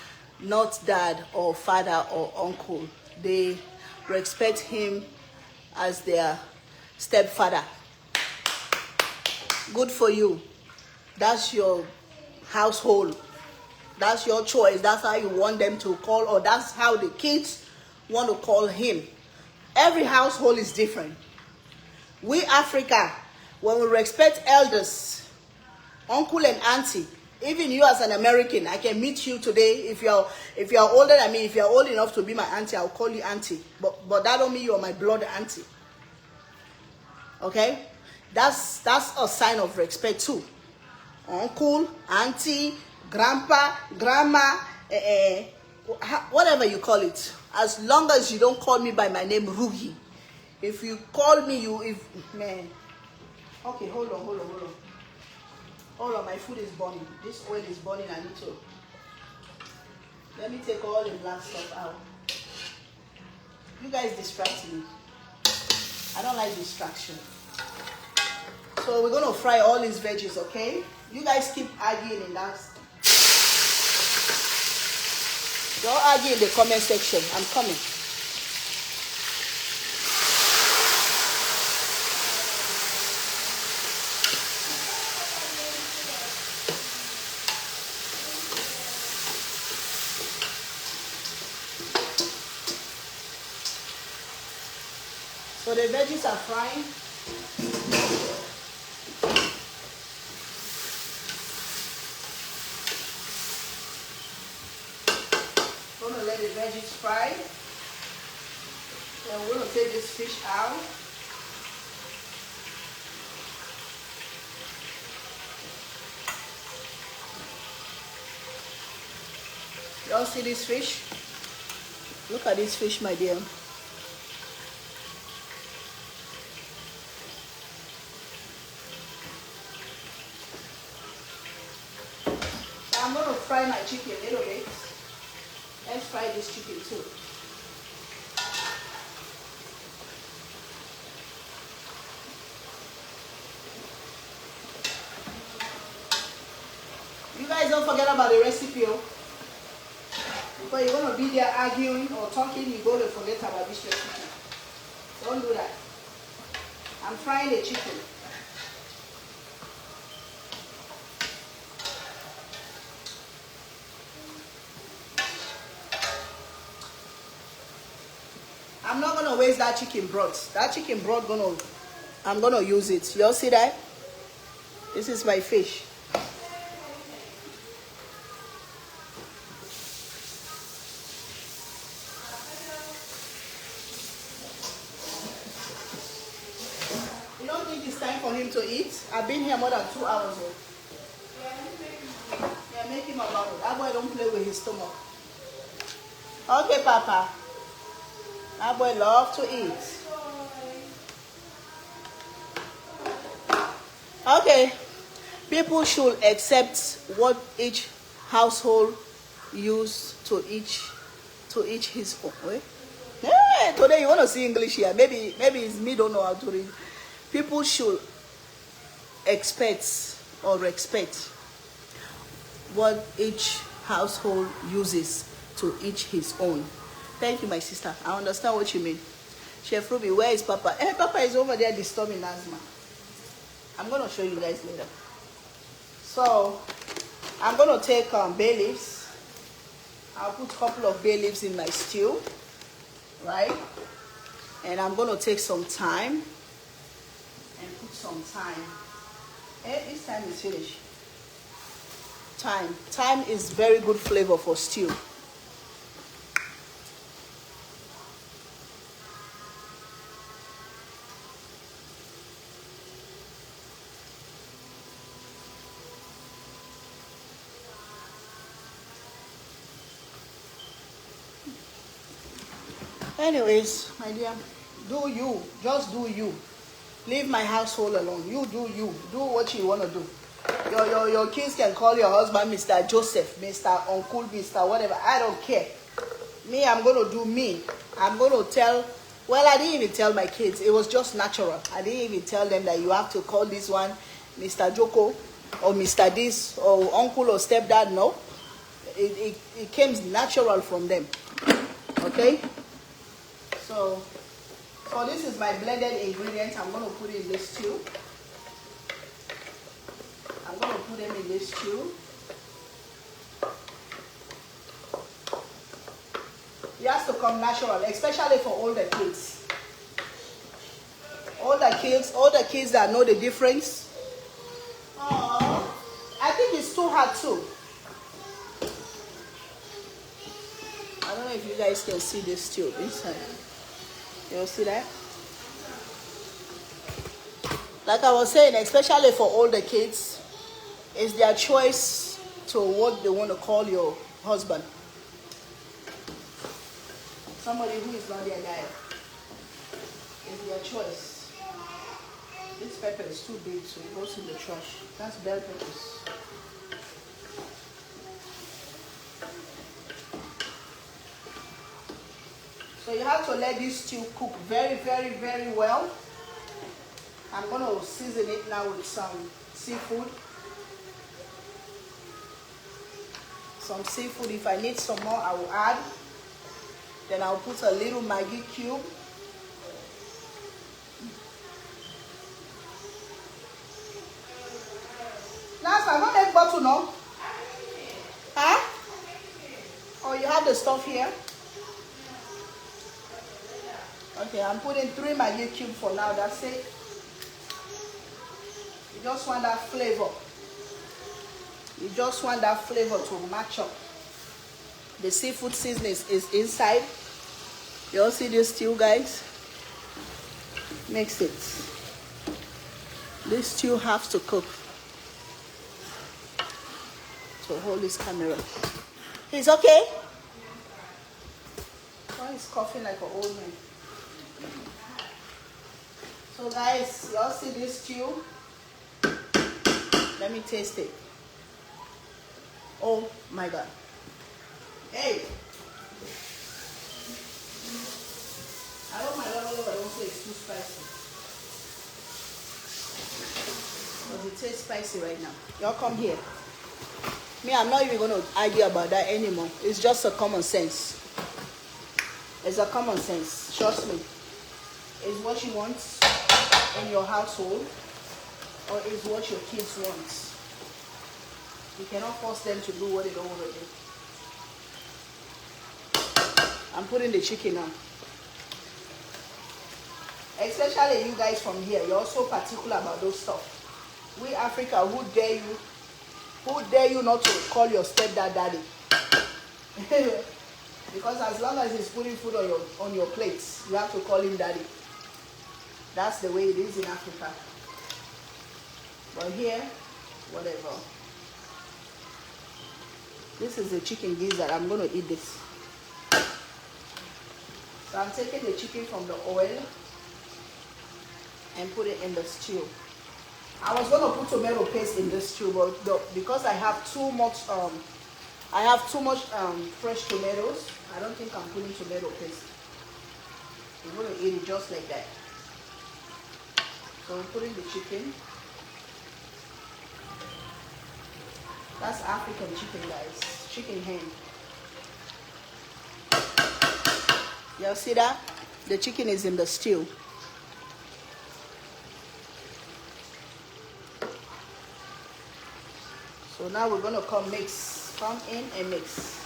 not dad or father or uncle. They respect him as their stepfather. Good for you. That's your household. That's your choice. That's how you want them to call, or that's how the kids want to call him. Every household is different. We Africa, when we respect elders, uncle and auntie, even you as an American, I can meet you today. If you're older than me, if you're old enough to be my auntie, I'll call you auntie. But that don't mean you're my blood auntie. Okay? That's a sign of respect too. Uncle, auntie, grandpa, grandma, whatever you call it. As long as you don't call me by my name, Rugi. If you call me, man. Okay, hold on. Hold on, my food is burning. This oil is burning. I need to. Let me take all the black stuff out. You guys distract me. I don't like distraction. So we're gonna fry all these veggies, okay? You guys keep arguing in that. Don't argue in the comment section. I'm coming. So the veggies are frying. I'm gonna let the veggies fry. Then we're gonna take this fish out. Y'all see this fish? Look at this fish, my dear. I'm going to fry my chicken a little bit. Let's fry this chicken too. You guys don't forget about the recipe. Because you're going to be there arguing or talking, you're going to forget about this recipe. Don't do that. I'm frying the chicken. I'm not gonna waste that chicken broth. That chicken broth I'm gonna use it. Y'all see that? This is my fish. You don't think it's time for him to eat? I've been here more than 2 hours. Yeah, make him about it. That boy don't play with his stomach. Okay, Papa. That boy love to eat. Okay. People should accept what each household use to each his own. Wait. Yeah, today you want to see English here. Maybe it's me don't know how to read. People should expect or respect what each household uses to each his own. Thank you, my sister. I understand what you mean. Chef Ruby, where is Papa? Papa is over there disturbing asthma. I'm going to show you guys later. So, I'm going to take bay leaves. I'll put a couple of bay leaves in my stew. Right? And I'm going to take some thyme. And put some thyme. This time is finished. Thyme. Thyme is very good flavor for stew. Anyways, my dear, do you. Just do you. Leave my household alone. You do you. Do what you want to do. Your kids can call your husband Mr. Joseph, Mr. Uncle, Mr. whatever. I don't care. Me, I'm going to do me. I'm going to tell, well, I didn't even tell my kids. It was just natural. I didn't even tell them that you have to call this one Mr. Joko or Mr. this or uncle or stepdad. No. It came natural from them. Okay? So this is my blended ingredients. I'm going to put in this stew. I'm going to put them in this stew. It has to come natural, especially for older kids. Older kids that know the difference. Oh, I think it's too hot too. I don't know if you guys can see this stew inside. You see that? Like I was saying, especially for older kids, it's their choice to what they want to call your husband. Somebody who is not their guy. It's your choice. This pepper is too big, so it goes in the trash. That's bell peppers. So you have to let this stew cook very, very, very well. I'm going to season it now with some seafood. Some seafood. If I need some more, I will add. Then I'll put a little Maggi cube. Now, I'm going to make bottle now. Huh? Oh, you have the stuff here? Okay, I'm putting 3 Maggi cubes for now. That's it. You just want that flavor. You just want that flavor to match up. The seafood seasoning is inside. You all see this stew, guys? Mix it. This stew has to cook. So hold this camera. He's okay? Why is coughing like an old man? So guys, you all see this stew? Let me taste it. Oh my God. Hey! I hope my lover don't say it's too spicy. Because it tastes spicy right now. Y'all come here. Me, I'm not even going to argue about that anymore. It's just a common sense. It's a common sense. Trust me. It's what you want in your household, or it's what your kids want. You cannot force them to do what they don't want to do. I'm putting the chicken on. Especially you guys from here, you're so particular about those stuff. We Africa, who dare you? Who dare you not to call your stepdad daddy? Because as long as he's putting food on your plates, you have to call him daddy. That's the way it is in Africa. But here, whatever. This is the chicken gizzard. I'm going to eat this. So I'm taking the chicken from the oil and put it in the stew. I was going to put tomato paste in the stew, but because I have too much fresh tomatoes, I don't think I'm putting tomato paste. I'm going to eat it just like that. So I'm putting the chicken. That's African chicken, guys. Chicken hen. Y'all see that? The chicken is in the stew. So now we're going to come mix. Come in and mix.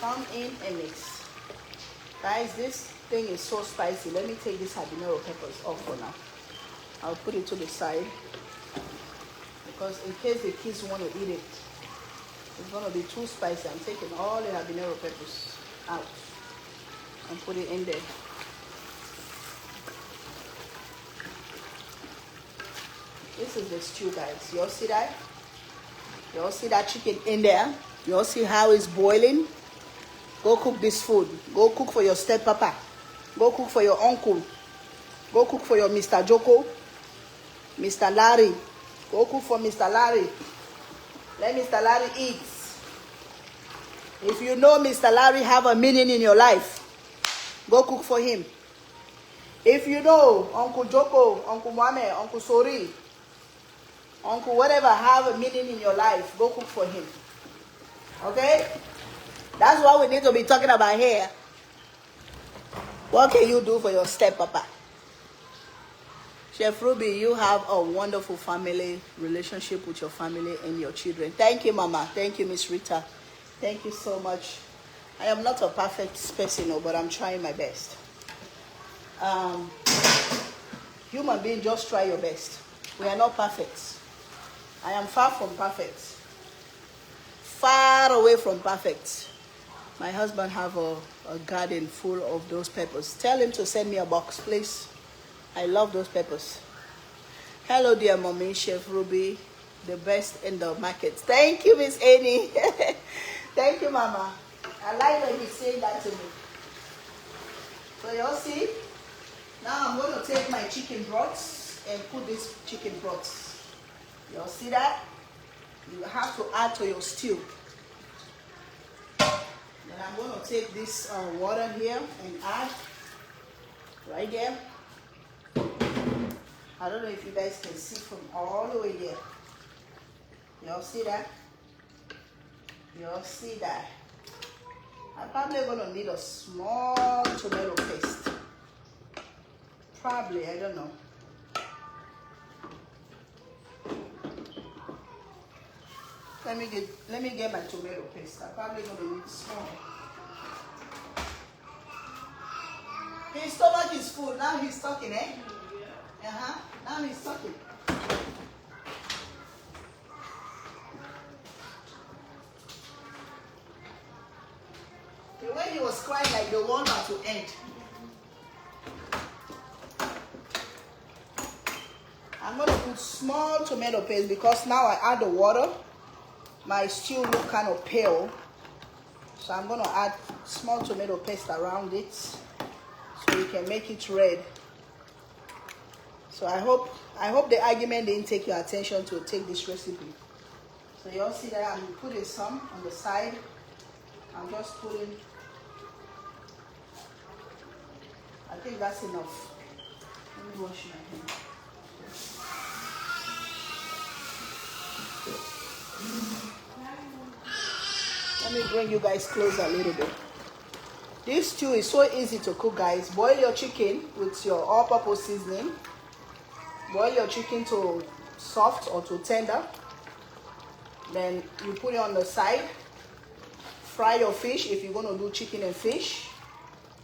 Come in and mix. Guys, this thing is so spicy. Let me take this habanero peppers off for now. I'll put it to the side. Because in case the kids want to eat it, it's going to be too spicy. I'm taking all the habanero peppers out and put it in there. This is the stew, guys. You all see that? You all see that chicken in there? You all see how it's boiling? Go cook this food. Go cook for your steppapa. Go cook for your uncle. Go cook for your Mr. Joko, Mr. Larry. Go cook for Mr. Larry. Let Mr. Larry eat. If you know Mr. Larry have a meaning in your life, go cook for him. If you know Uncle Joko, Uncle Mohammed, Uncle Sori, Uncle whatever have a meaning in your life, go cook for him. Okay? That's what we need to be talking about here. What can you do for your steppapa? Chef Ruby, you have a wonderful family relationship with your family and your children. Thank you, Mama. Thank you, Miss Rita. Thank you so much. I am not a perfect person, but I'm trying my best. Human being, just try your best. We are not perfect. I am far from perfect. Far away from perfect. My husband have a garden full of those peppers. Tell him to send me a box, please. I love those peppers. Hello, dear mommy, Chef Ruby, the best in the market. Thank you, Miss Annie. Thank you, Mama. I like when he's saying that to me. So y'all see? Now I'm going to take my chicken broth and put this chicken broth. Y'all see that? You have to add to your stew. Then I'm going to take this water here and add right there. I don't know if you guys can see from all the way there. Y'all see that? Y'all see that? I'm probably going to need a small tomato paste. Probably, I don't know. Let me get my tomato paste. I'm probably going to need small. His stomach is full. Now he's talking, eh? Now he's talking. The way he was crying like the war about to end. I'm going to put small tomato paste because now I add the water. My stew look kind of pale. So I'm going to add small tomato paste around it so you can make it red. So I hope the argument didn't take your attention to take this recipe. So you all see that I'm putting some on the side. I'm just putting, I think that's enough. Let me wash my hands. Let me bring you guys closer a little bit. This stew is so easy to cook, guys. Boil your chicken with your all-purpose seasoning. Boil your chicken to soft or to tender. Then you put it on the side. Fry your fish if you're going to do chicken and fish.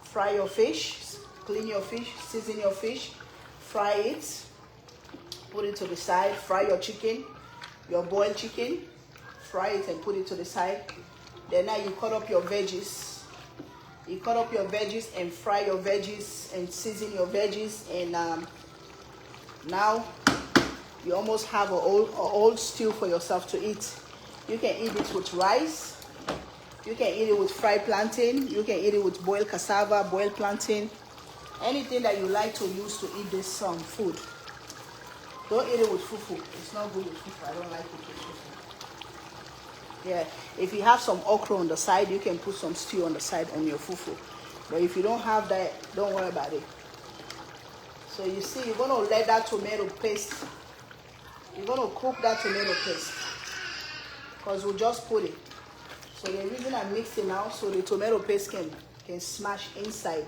Fry your fish. Clean your fish. Season your fish. Fry it. Put it to the side. Fry your chicken. Your boiled chicken. Fry it and put it to the side. Then now you cut up your veggies. You cut up your veggies and fry your veggies and season your veggies. And now you almost have an old stew for yourself to eat. You can eat it with rice. You can eat it with fried plantain. You can eat it with boiled cassava, boiled plantain. Anything that you like to use to eat this food. Don't eat it with fufu. It's not good with fufu. I don't like it with fufu. Yeah, if you have some okra on the side, you can put some stew on the side on your fufu. But if you don't have that, don't worry about it. So you see, you're going to let that tomato paste, you're going to cook that tomato paste. Because we'll just put it. So the reason I mix it now, so the tomato paste can smash inside.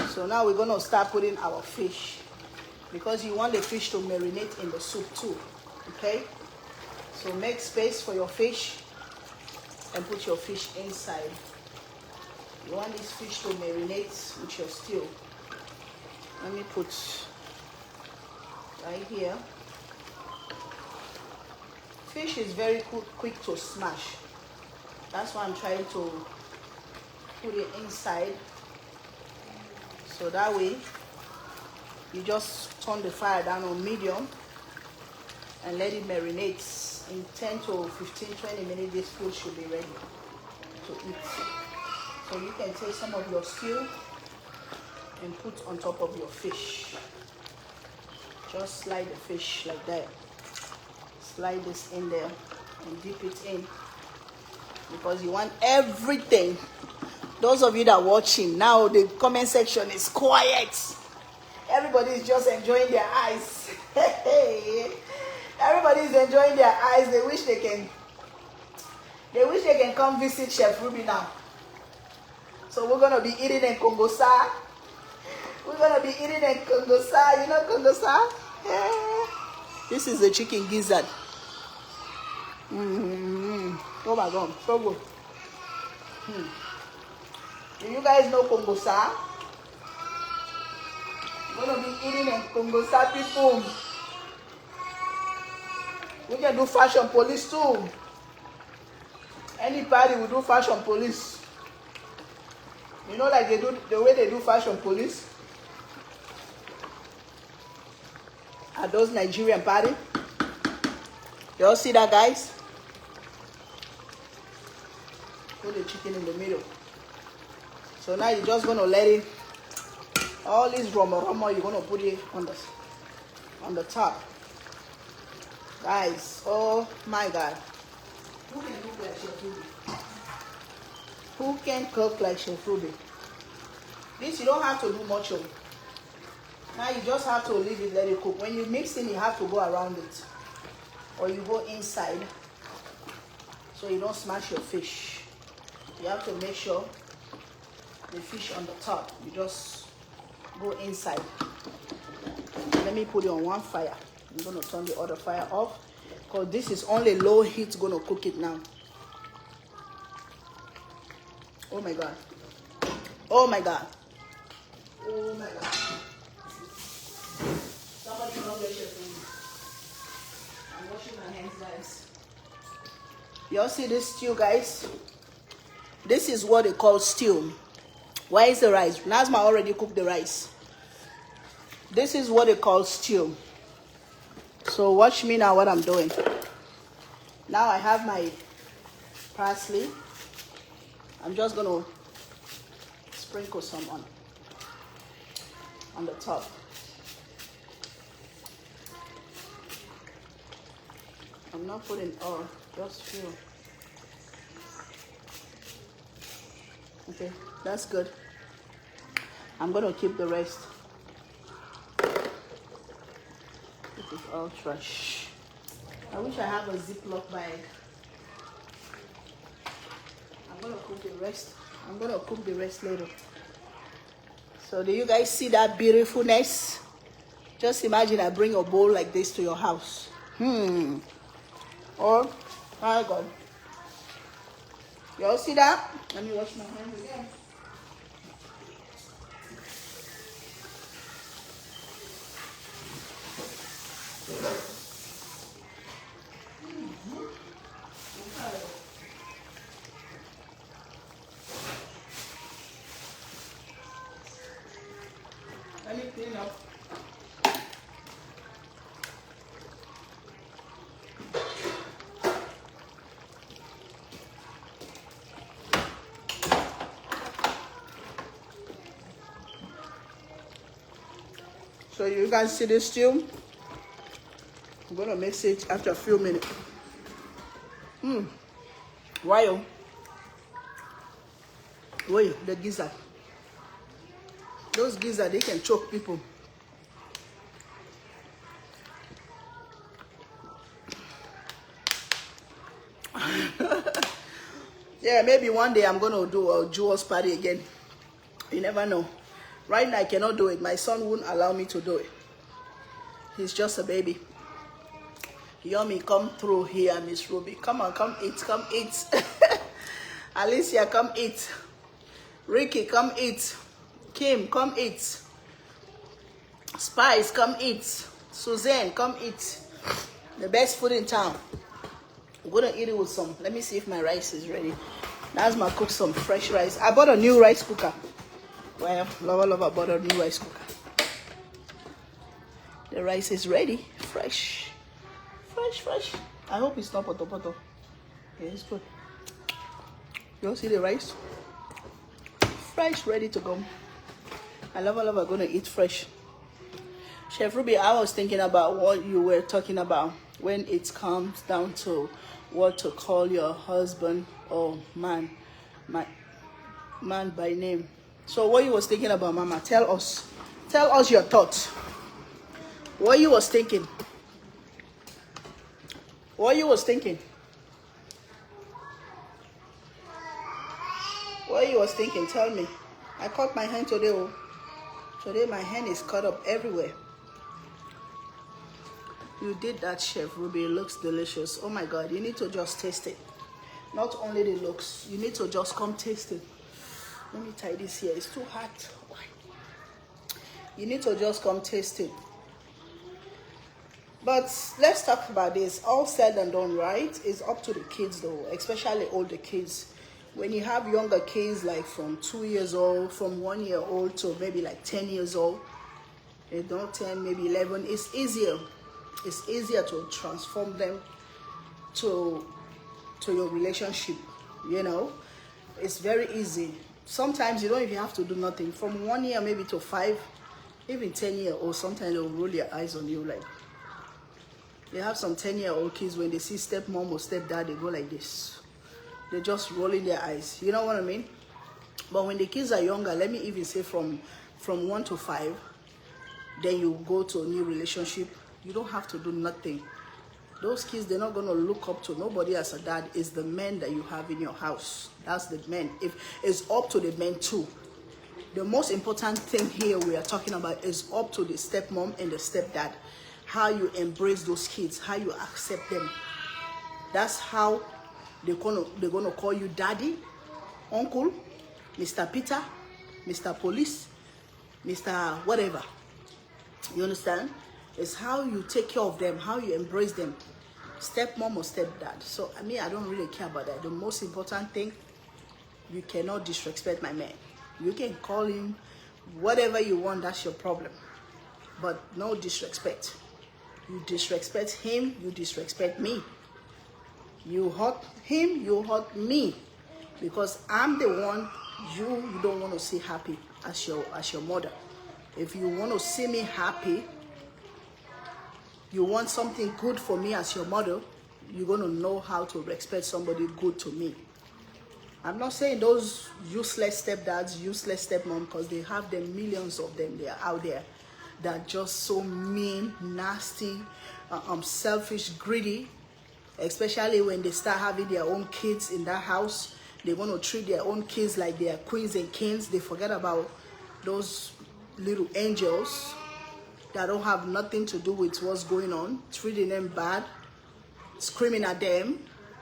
So now we're going to start putting our fish. Because you want the fish to marinate in the soup too. Okay? So make space for your fish and put your fish inside. You want this fish to marinate with your stew. Let me put right here. Fish is very quick to smash. That's why I'm trying to put it inside. So that way, you just turn the fire down on medium and let it marinate. In 10 to 15, 20 minutes, this food should be ready to eat. So you can take some of your stew and put on top of your fish. Just slide the fish like that. Slide this in there and dip it in. Because you want everything. Those of you that are watching, now the comment section is quiet. Everybody is just enjoying their eyes. Everybody is enjoying their eyes. They wish they can come visit Chef Ruby now. So we're gonna be eating in Kongosa. We're gonna be eating in Kongosa. You know Kongosa? Yeah. This is the chicken gizzard. Oh my God, so good. Do you guys know Kongosa? We're gonna be eating in Kongosa, people. We can do fashion police too. Any party will do fashion police. You know, like they do the way they do fashion police at those Nigerian party. You all see that, guys? Put the chicken in the middle. So now you're just gonna let it, all this roma, you're gonna put it on the top. Guys, oh my God. Who can cook like Chef Ruby? Who can cook like Chef Ruby? This you don't have to do much of. Now you just have to leave it, let it cook. When you mix it, you have to go around it. Or you go inside so you don't smash your fish. You have to make sure the fish on the top. You just go inside. Let me put it on one fire. I'm going to turn the other fire off because this is only low heat going to cook it now. Oh my God. Oh my God. Oh my God. Somebody come get your food. I'm washing my hands, guys. Y'all see this stew, guys? This is what they call stew. Where is the rice? Nazma already cooked the rice. This is what they call stew. So watch me now what I'm doing. Now I have my parsley. I'm just going to sprinkle some on the top. I'm not putting all, just few. Okay, that's good. I'm going to keep the rest. This is all trash. I wish I have a Ziploc bag. I'm going to cook the rest. I'm going to cook the rest later. So do you guys see that beautifulness? Just imagine I bring a bowl like this to your house. Or, my God. Y'all see that? Let me wash my hands again. Let me clean up. So you guys see this stew? I'm gonna mix it after a few minutes. Why? Wait, the gizzard. Those gizzard, they can choke people. Yeah, maybe one day I'm gonna do a jewels party again. You never know. Right now I cannot do it. My son wouldn't allow me to do it. He's just a baby. Yummy, come through here, Miss Ruby. Come on, come eat, come eat. Alicia, come eat. Ricky, come eat. Kim, come eat. Spice, come eat. Suzanne, come eat. The best food in town. I'm gonna eat it with some. Let me see if my rice is ready. Nazma cooked some fresh rice. I bought a new rice cooker. Well, lover, bought a new rice cooker. The rice is ready. Fresh. Fresh. I hope it's not poto. Yeah, it's good. You all see the rice? Fresh, ready to go. I lover gonna eat fresh. Chef Ruby, I was thinking about what you were talking about when it comes down to what to call your husband or man by name. So what you was thinking about, Mama? Tell us your thoughts. What you was thinking? What you was thinking? What you was thinking? Tell me. I cut my hand today. Oh. Today my hand is cut up everywhere. You did that, Chef Ruby. It looks delicious. Oh my God, you need to just taste it. Not only the looks, you need to just come taste it. Let me tie this here. It's too hot. You need to just come taste it. But let's talk about this. All said and done, right? It's up to the kids though, especially older kids. When you have younger kids like from 2 years old, from 1 year old to maybe like 10 years old, they don't 10, maybe 11, it's easier. It's easier to transform them to your relationship, you know. It's very easy. Sometimes you don't even have to do nothing. From 1 year maybe to 5, even 10-year-old, sometimes they'll roll their eyes on you. Like, they have some 10-year-old kids, when they see stepmom or stepdad, they go like this. They're just rolling their eyes. You know what I mean? But when the kids are younger, let me even say from 1 to 5, then you go to a new relationship. You don't have to do nothing. Those kids, they're not going to look up to nobody as a dad. It's the men that you have in your house. That's the men. If it's up to the men too. The most important thing here we are talking about is up to the stepmom and the stepdad. How you embrace those kids, how you accept them. That's how they're gonna call you daddy, uncle, Mr. Peter, Mr. Police, Mr. whatever. You understand? It's how you take care of them, how you embrace them. Stepmom or stepdad. So, I mean, I don't really care about that. The most important thing, you cannot disrespect my man. You can call him whatever you want, that's your problem. But no disrespect. You disrespect him, you disrespect me. You hurt him, you hurt me. Because I'm the one you don't want to see happy as your mother. If you want to see me happy, you want something good for me as your mother, you're going to know how to respect somebody good to me. I'm not saying those useless stepdads, useless stepmom, because they have them, millions of them, they are out there, that are just so mean, nasty, selfish, greedy, especially when they start having their own kids in that house. They want to treat their own kids like they are queens and kings. They forget about those little angels that don't have nothing to do with what's going on, treating them bad, screaming at them,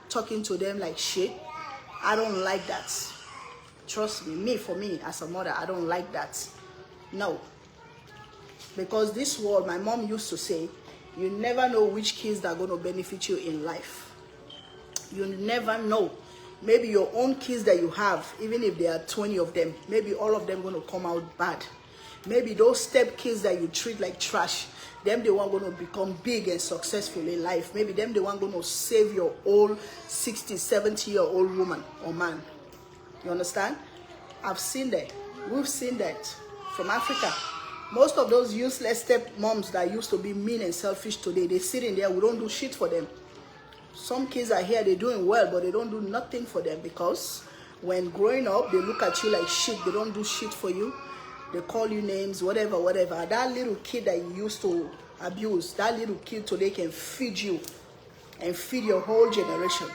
talking to them like shit. I don't like that. Trust me, for me as a mother, I don't like that. No. Because this world, my mom used to say, you never know which kids are going to benefit you in life. You never know. Maybe your own kids that you have, even if there are 20 of them, maybe all of them going to come out bad. Maybe those step kids that you treat like trash, them the one going to become big and successful in life. Maybe them the one going to save your old 60, 70-year-old woman or man. You understand? I've seen that. We've seen that from Africa. Most of those useless step moms that used to be mean and selfish today, they sit in there, we don't do shit for them. Some kids are here, they're doing well, but they don't do nothing for them, because when growing up, they look at you like shit. They don't do shit for you. They call you names, whatever, whatever. That little kid that you used to abuse, that little kid today can feed you and feed your whole generation.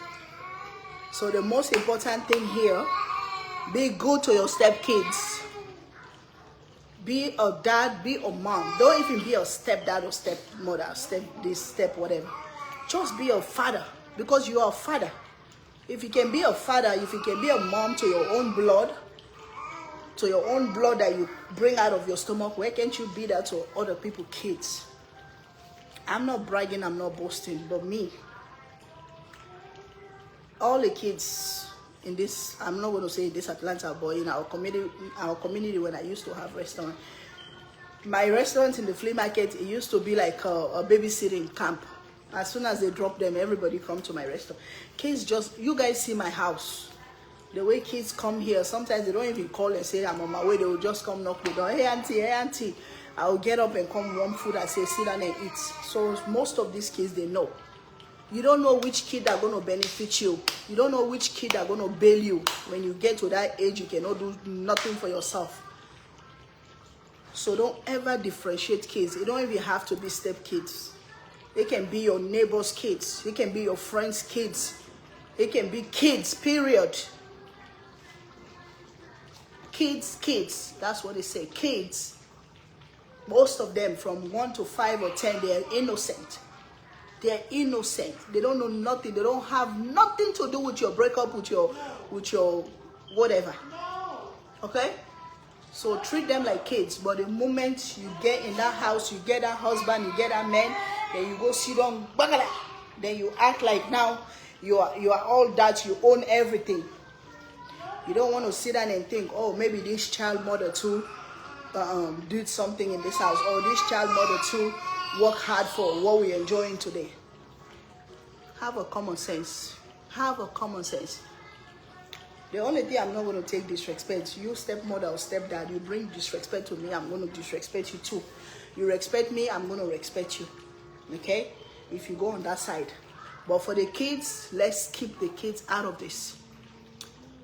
So the most important thing here, be good to your stepkids. Be a dad, be a mom. Don't even be a stepdad or stepmother, step whatever. Just be a father, because you are a father. If you can be a father, if you can be a mom to your own blood that you bring out of your stomach, why can't you be that to other people's kids? I'm not bragging, I'm not boasting, but me, all the kids in this, I'm not going to say this Atlanta, but in our community when I used to have restaurant, my restaurant in the flea market, it used to be like a babysitting camp. As soon as they drop them, everybody come to my restaurant. Kids just, you guys see my house. The way kids come here, sometimes they don't even call and say, I'm on my way. They will just come knock the door. Hey, auntie. I'll get up and come warm food and say, sit down and eat. So most of these kids, they know. You don't know which kid are going to benefit you. You don't know which kid are going to bail you. When you get to that age, you cannot do nothing for yourself. So don't ever differentiate kids. You don't even have to be step kids. It can be your neighbor's kids. It can be your friend's kids. It can be kids, period. Kids. That's what they say, kids. Most of them from 1 to 5 or 10, they are innocent. They are innocent. They don't know nothing. They don't have nothing to do with your breakup, with your whatever. Okay? So treat them like kids. But the moment you get in that house, you get that husband, you get that man, then you go sit down, then you act like now you are all that, you own everything. You don't want to sit down and think, oh, maybe this child mother too did something in this house, or this child mother too work hard for what we're enjoying today. Have a common sense. Have a common sense. The only thing I'm not going to take disrespect. You stepmother or stepdad, you bring disrespect to me, I'm going to disrespect you too. You respect me, I'm going to respect you. Okay? If you go on that side. But for the kids, let's keep the kids out of this.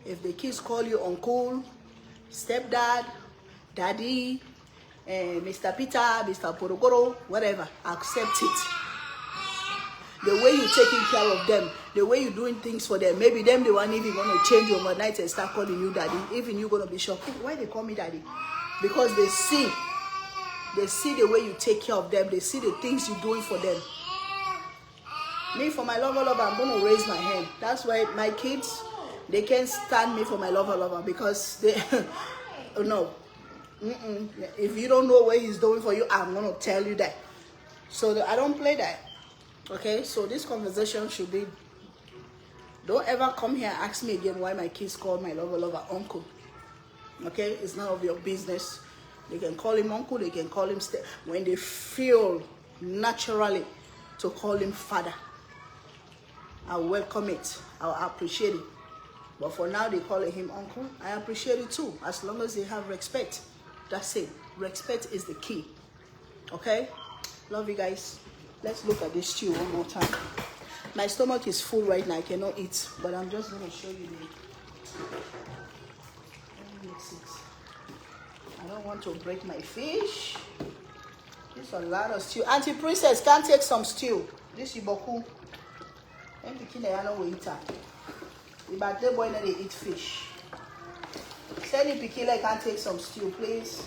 If the kids call you uncle, stepdad, daddy, Mr. Peter, Mr. Porogoro, whatever, accept it. The way you're taking care of them, the way you're doing things for them, maybe them the one even going to change overnight and start calling you daddy. Even you're going to be shocked. Why they call me daddy? Because they see the way you take care of them. They see the things you're doing for them. Me, for my lover, I'm going to raise my hand. That's why my kids, they can't stand me for my lover because they, no. If you don't know what he's doing for you, I'm going to tell you that. So I don't play that. Okay, so this conversation should be, don't ever come here and ask me again why my kids call my lover uncle. Okay, it's none of your business. They can call him uncle, they can call him when they feel naturally to call him father. I welcome it, I appreciate it. But for now, they call him uncle. I appreciate it too, as long as they have respect. That's it. Respect is the key. Okay, love you guys. Let's look at this stew one more time. My stomach is full right now. I cannot eat, but I'm just going to show you the. Let me mix it. I don't want to break my fish. There's a lot of stew. Auntie Princess, can take some stew. This is boku. And the kid I know eat that. The bad boy they eat fish. Send the pikila can take some stew, please.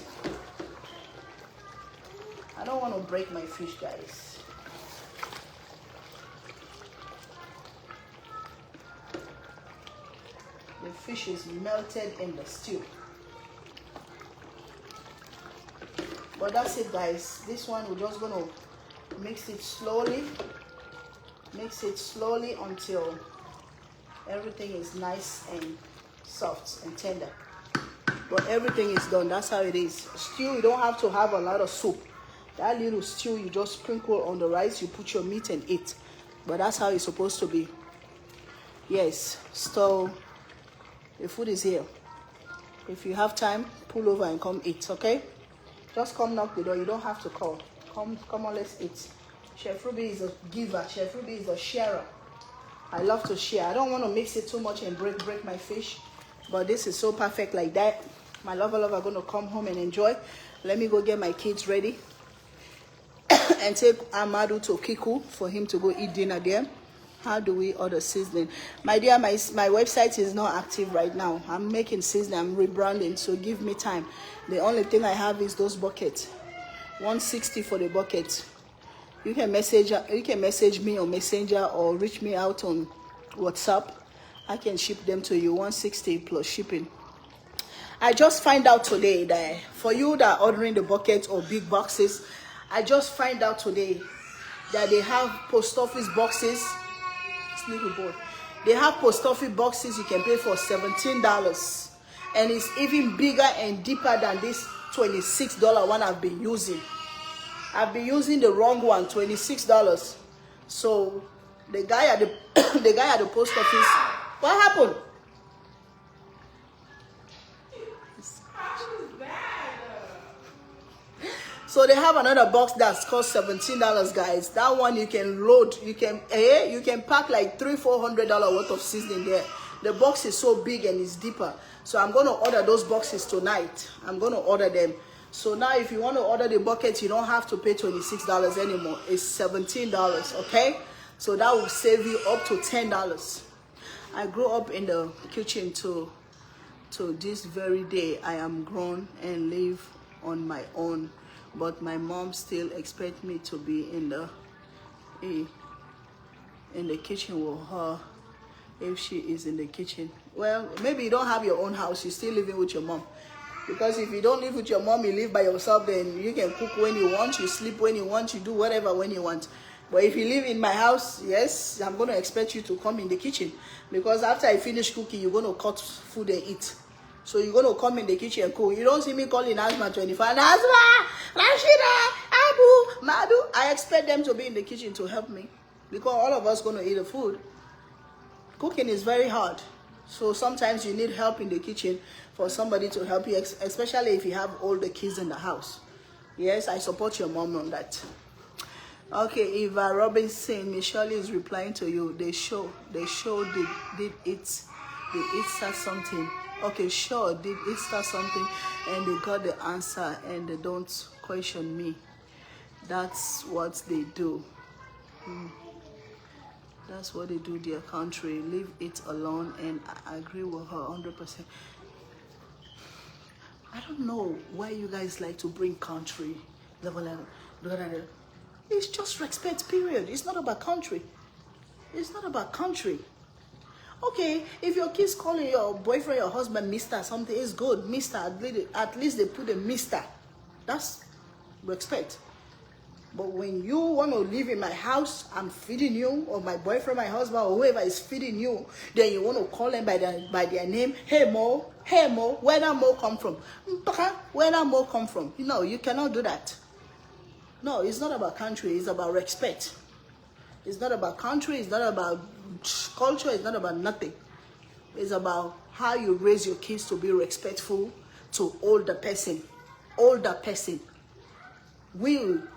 I don't want to break my fish, guys. The fish is melted in the stew. But that's it, guys. This one we're just gonna mix it slowly. Mix it slowly until everything is nice and soft and tender. But everything is done. That's how it is. Stew, you don't have to have a lot of soup. That little stew you just sprinkle on the rice, you put your meat and eat. But that's how it's supposed to be. Yes. So the food is here. If you have time, pull over and come eat, okay? Just come knock the door. You don't have to call. Come on, let's eat. Chef Ruby is a giver. Chef Ruby is a sharer. I love to share. I don't want to mix it too much and break my fish. But this is so perfect like that. My lover are going to come home and enjoy. Let me go get my kids ready. And take Amadu to Kiku for him to go eat dinner there. How do we order seasoning? My dear, my website is not active right now. I'm making seasoning. I'm rebranding, so give me time. The only thing I have is those buckets. $160 for the bucket. You can message me on Messenger or reach me out on WhatsApp. I can ship them to you. $160 plus shipping. I just find out today that for you that are ordering the buckets or big boxes, I just find out today that they have post office boxes. Little boy. They have post office boxes you can pay for $17, and it's even bigger and deeper than this $26 one I've been using. I've been using the wrong one, $26. So the guy at the the guy at the post office, what happened? So they have another box that's cost $17, guys. That one you can load, you can pack like $300-400 worth of seasoning there. The box is so big and it's deeper. So I'm gonna order those boxes tonight. I'm gonna order them. So now if you want to order the bucket, you don't have to pay $26 anymore. It's $17, okay? So that will save you up to $10. I grew up in the kitchen to this very day. I am grown and live on my own. But my mom still expects me to be in the kitchen with her if she is in the kitchen. Well, maybe you don't have your own house. You're still living with your mom. Because if you don't live with your mom, you live by yourself, then you can cook when you want, you sleep when you want, you do whatever when you want. But if you live in my house, yes, I'm going to expect you to come in the kitchen. Because after I finish cooking, you're going to cut food and eat. So you're going to come in the kitchen and cook. You don't see me calling Asma 25. Asma, Rashida, Abu, Madu. I expect them to be in the kitchen to help me. Because all of us going to eat the food. Cooking is very hard. So sometimes you need help in the kitchen for somebody to help you, especially if you have older kids in the house. Yes, I support your mom on that. Okay, Eva Robinson, Michelle is replying to you. They show did it start something? Okay, sure, did it start something? And they got the answer, and they don't question me. That's what they do. That's what they do, dear country. Leave it alone, and I agree with her 100%. I don't know why you guys like to bring country. It's just respect, period. It's not about country. It's not about country. Okay, if your kids calling your boyfriend, your husband, Mr. something, is good. Mr. At least they put a Mr. That's respect. But when you want to live in my house, I'm feeding you, or my boyfriend, my husband, or whoever is feeding you, then you want to call them by their name. Hey Mo, where that Mo come from? Where that Mo come from? No, you cannot do that. No, it's not about country, it's about respect. It's not about country, it's not about culture, it's not about nothing. It's about how you raise your kids to be respectful to older person. Older person.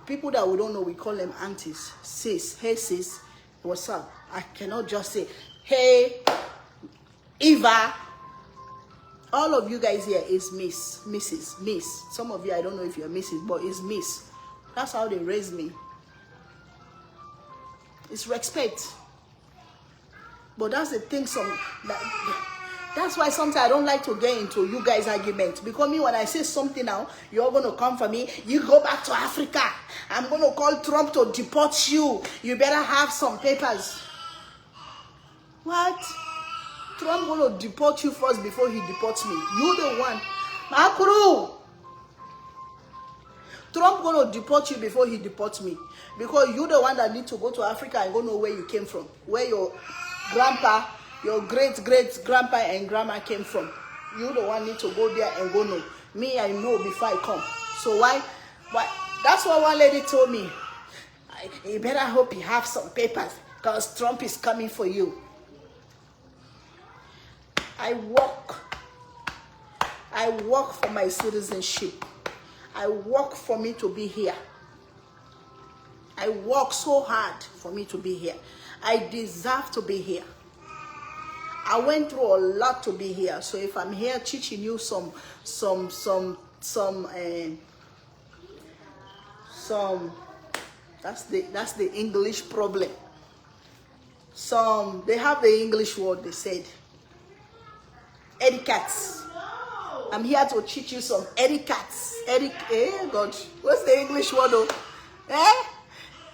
People that we don't know, we call them aunties. Sis, hey sis, what's up? I cannot just say, hey, Eva. All of you guys here is Miss, Mrs., Miss. Some of you, I don't know if you're Mrs., but it's Miss. That's how they raised me. It's respect. But that's the thing, that's why sometimes I don't like to get into you guys' arguments. Because me, when I say something now, you're going to come for me. You go back to Africa. I'm going to call Trump to deport you. You better have some papers. What? Trump going to deport you first before he deports me. You the one. Makuru. Trump going to deport you before he deports me. Because you're the one that need to go to Africa and go know where you came from. Where your grandpa, your great-great-grandpa and grandma came from. You the one need to go there and go know. Me, I know before I come. So why? That's what one lady told me. You better hope you have some papers, because Trump is coming for you. I work for my citizenship. I work for me to be here. I work so hard for me to be here. I deserve to be here. I went through a lot to be here. So if I'm here teaching you that's the English problem. They have the English word, they said. Etiquettes. I'm here to teach you some etiquettes. God. What's the English word though?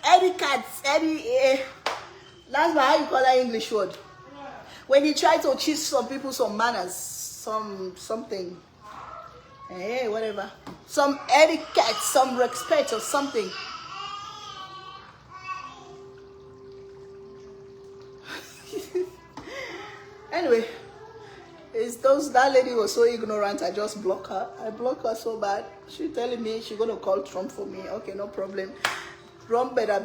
Etiquettes. That's how you call that English word. When you try to teach some people some manners, something, whatever, some etiquette, some respect or something. Anyway, that lady was so ignorant, I just blocked her. I blocked her so bad. She telling me she's going to call Trump for me. Okay, no problem. Trump they better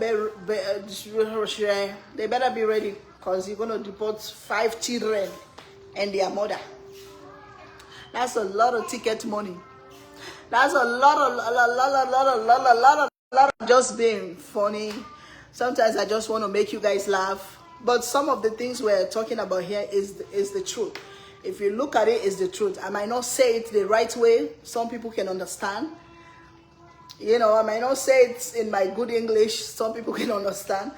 be ready, because you're going to deport 5 children and their mother. That's a lot of ticket money. That's a lot of just being funny. Sometimes I just want to make you guys laugh. But some of the things we're talking about here is the truth. If you look at it, it's the truth. I might not say it the right way. Some people can understand. You know, I might not say it in my good English. Some people can understand.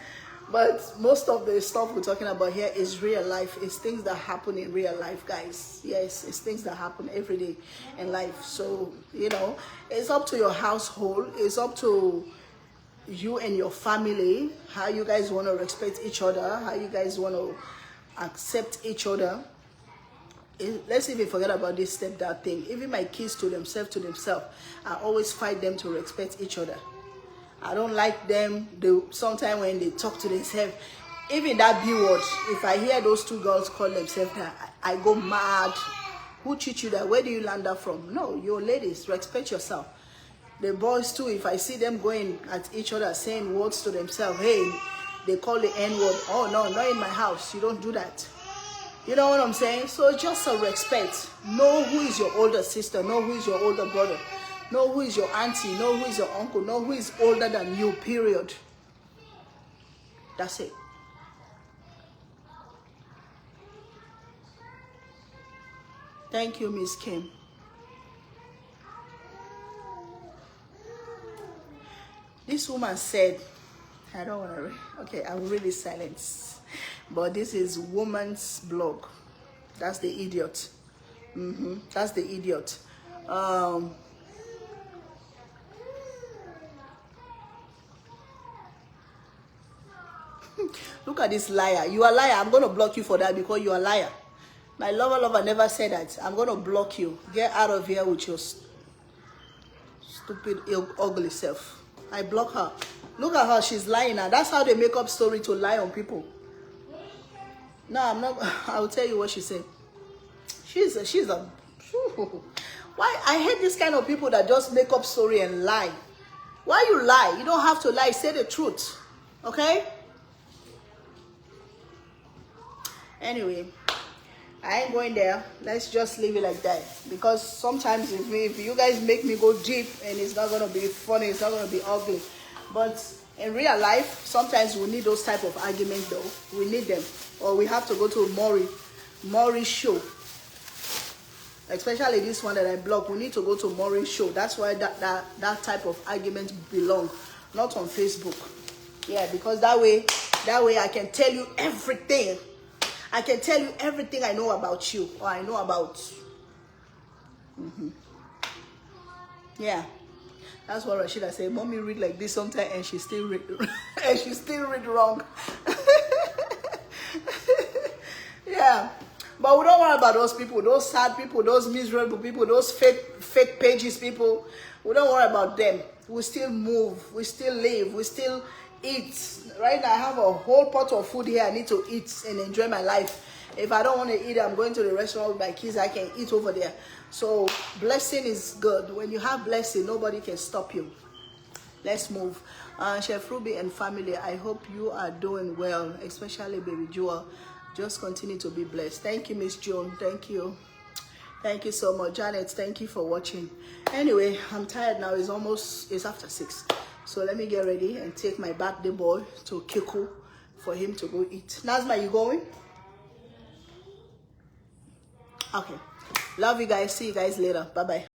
But most of the stuff we're talking about here is real life. It's things that happen in real life, guys. Yes, it's things that happen every day in life. So, you know, it's up to your household. It's up to you and your family, how you guys want to respect each other, how you guys want to accept each other. Let's even forget about this stepdad thing. Even my kids to themselves, I always fight them to respect each other. I don't like them. Sometimes when they talk to themselves, even that B word, if I hear those 2 girls call themselves that, I go mad. Who teach you that? Where do you learn that from? No, you ladies, respect yourself. The boys too, if I see them going at each other, saying words to themselves, hey, they call the N word. Oh no, not in my house. You don't do that. You know what I'm saying? So just a respect. Know who is your older sister. Know who is your older brother. Know who is your auntie. Know who is your uncle. Know who is older than you, period. That's it. Thank you, Miss Kim. This woman said, I don't want to read. Okay, I will read this silence. But this is woman's blog. That's the idiot. That's the idiot. Look at this liar. You are a liar. I'm going to block you for that because you are a liar. My lover never said that. I'm going to block you. Get out of here with your stupid, ugly self. I block her. Look at her. She's lying now. That's how they make up story to lie on people. No, I'm not. I'll tell you what she said. She's a. Why? I hate this kind of people that just make up story and lie. Why you lie? You don't have to lie. Say the truth. Okay? Anyway, I ain't going there. Let's just leave it like that. Because sometimes if you guys make me go deep and it's not going to be funny, it's not going to be ugly. But in real life, sometimes we need those type of arguments though. We need them. Or we have to go to Maury's show. Especially this one that I blocked. We need to go to Maury's show. That's why that type of argument belong. Not on Facebook. Yeah, because that way I can tell you everything. I can tell you everything I know about you, or I know about. Yeah, that's what Rashida said. Mommy read like this sometimes, and she still read, and she still read wrong. Yeah, but we don't worry about those people, those sad people, those miserable people, those fake pages people. We don't worry about them. We still move, we still live, we still eat. Right now I have a whole pot of food here I need to eat and enjoy my life. If I don't want to eat, I'm going to the restaurant with my kids. I can eat over there. So blessing is good. When you have blessing, nobody can stop you. Let's move. Chef Ruby and family, I hope you are doing well, especially baby Jewel. Just continue to be blessed. Thank you, Miss Joan. Thank you. Thank you so much. Janet, thank you for watching. Anyway, I'm tired now. It's after 6. So let me get ready and take my birthday boy to Kiku for him to go eat. Nazma, you going? Okay. Love you guys. See you guys later. Bye-bye.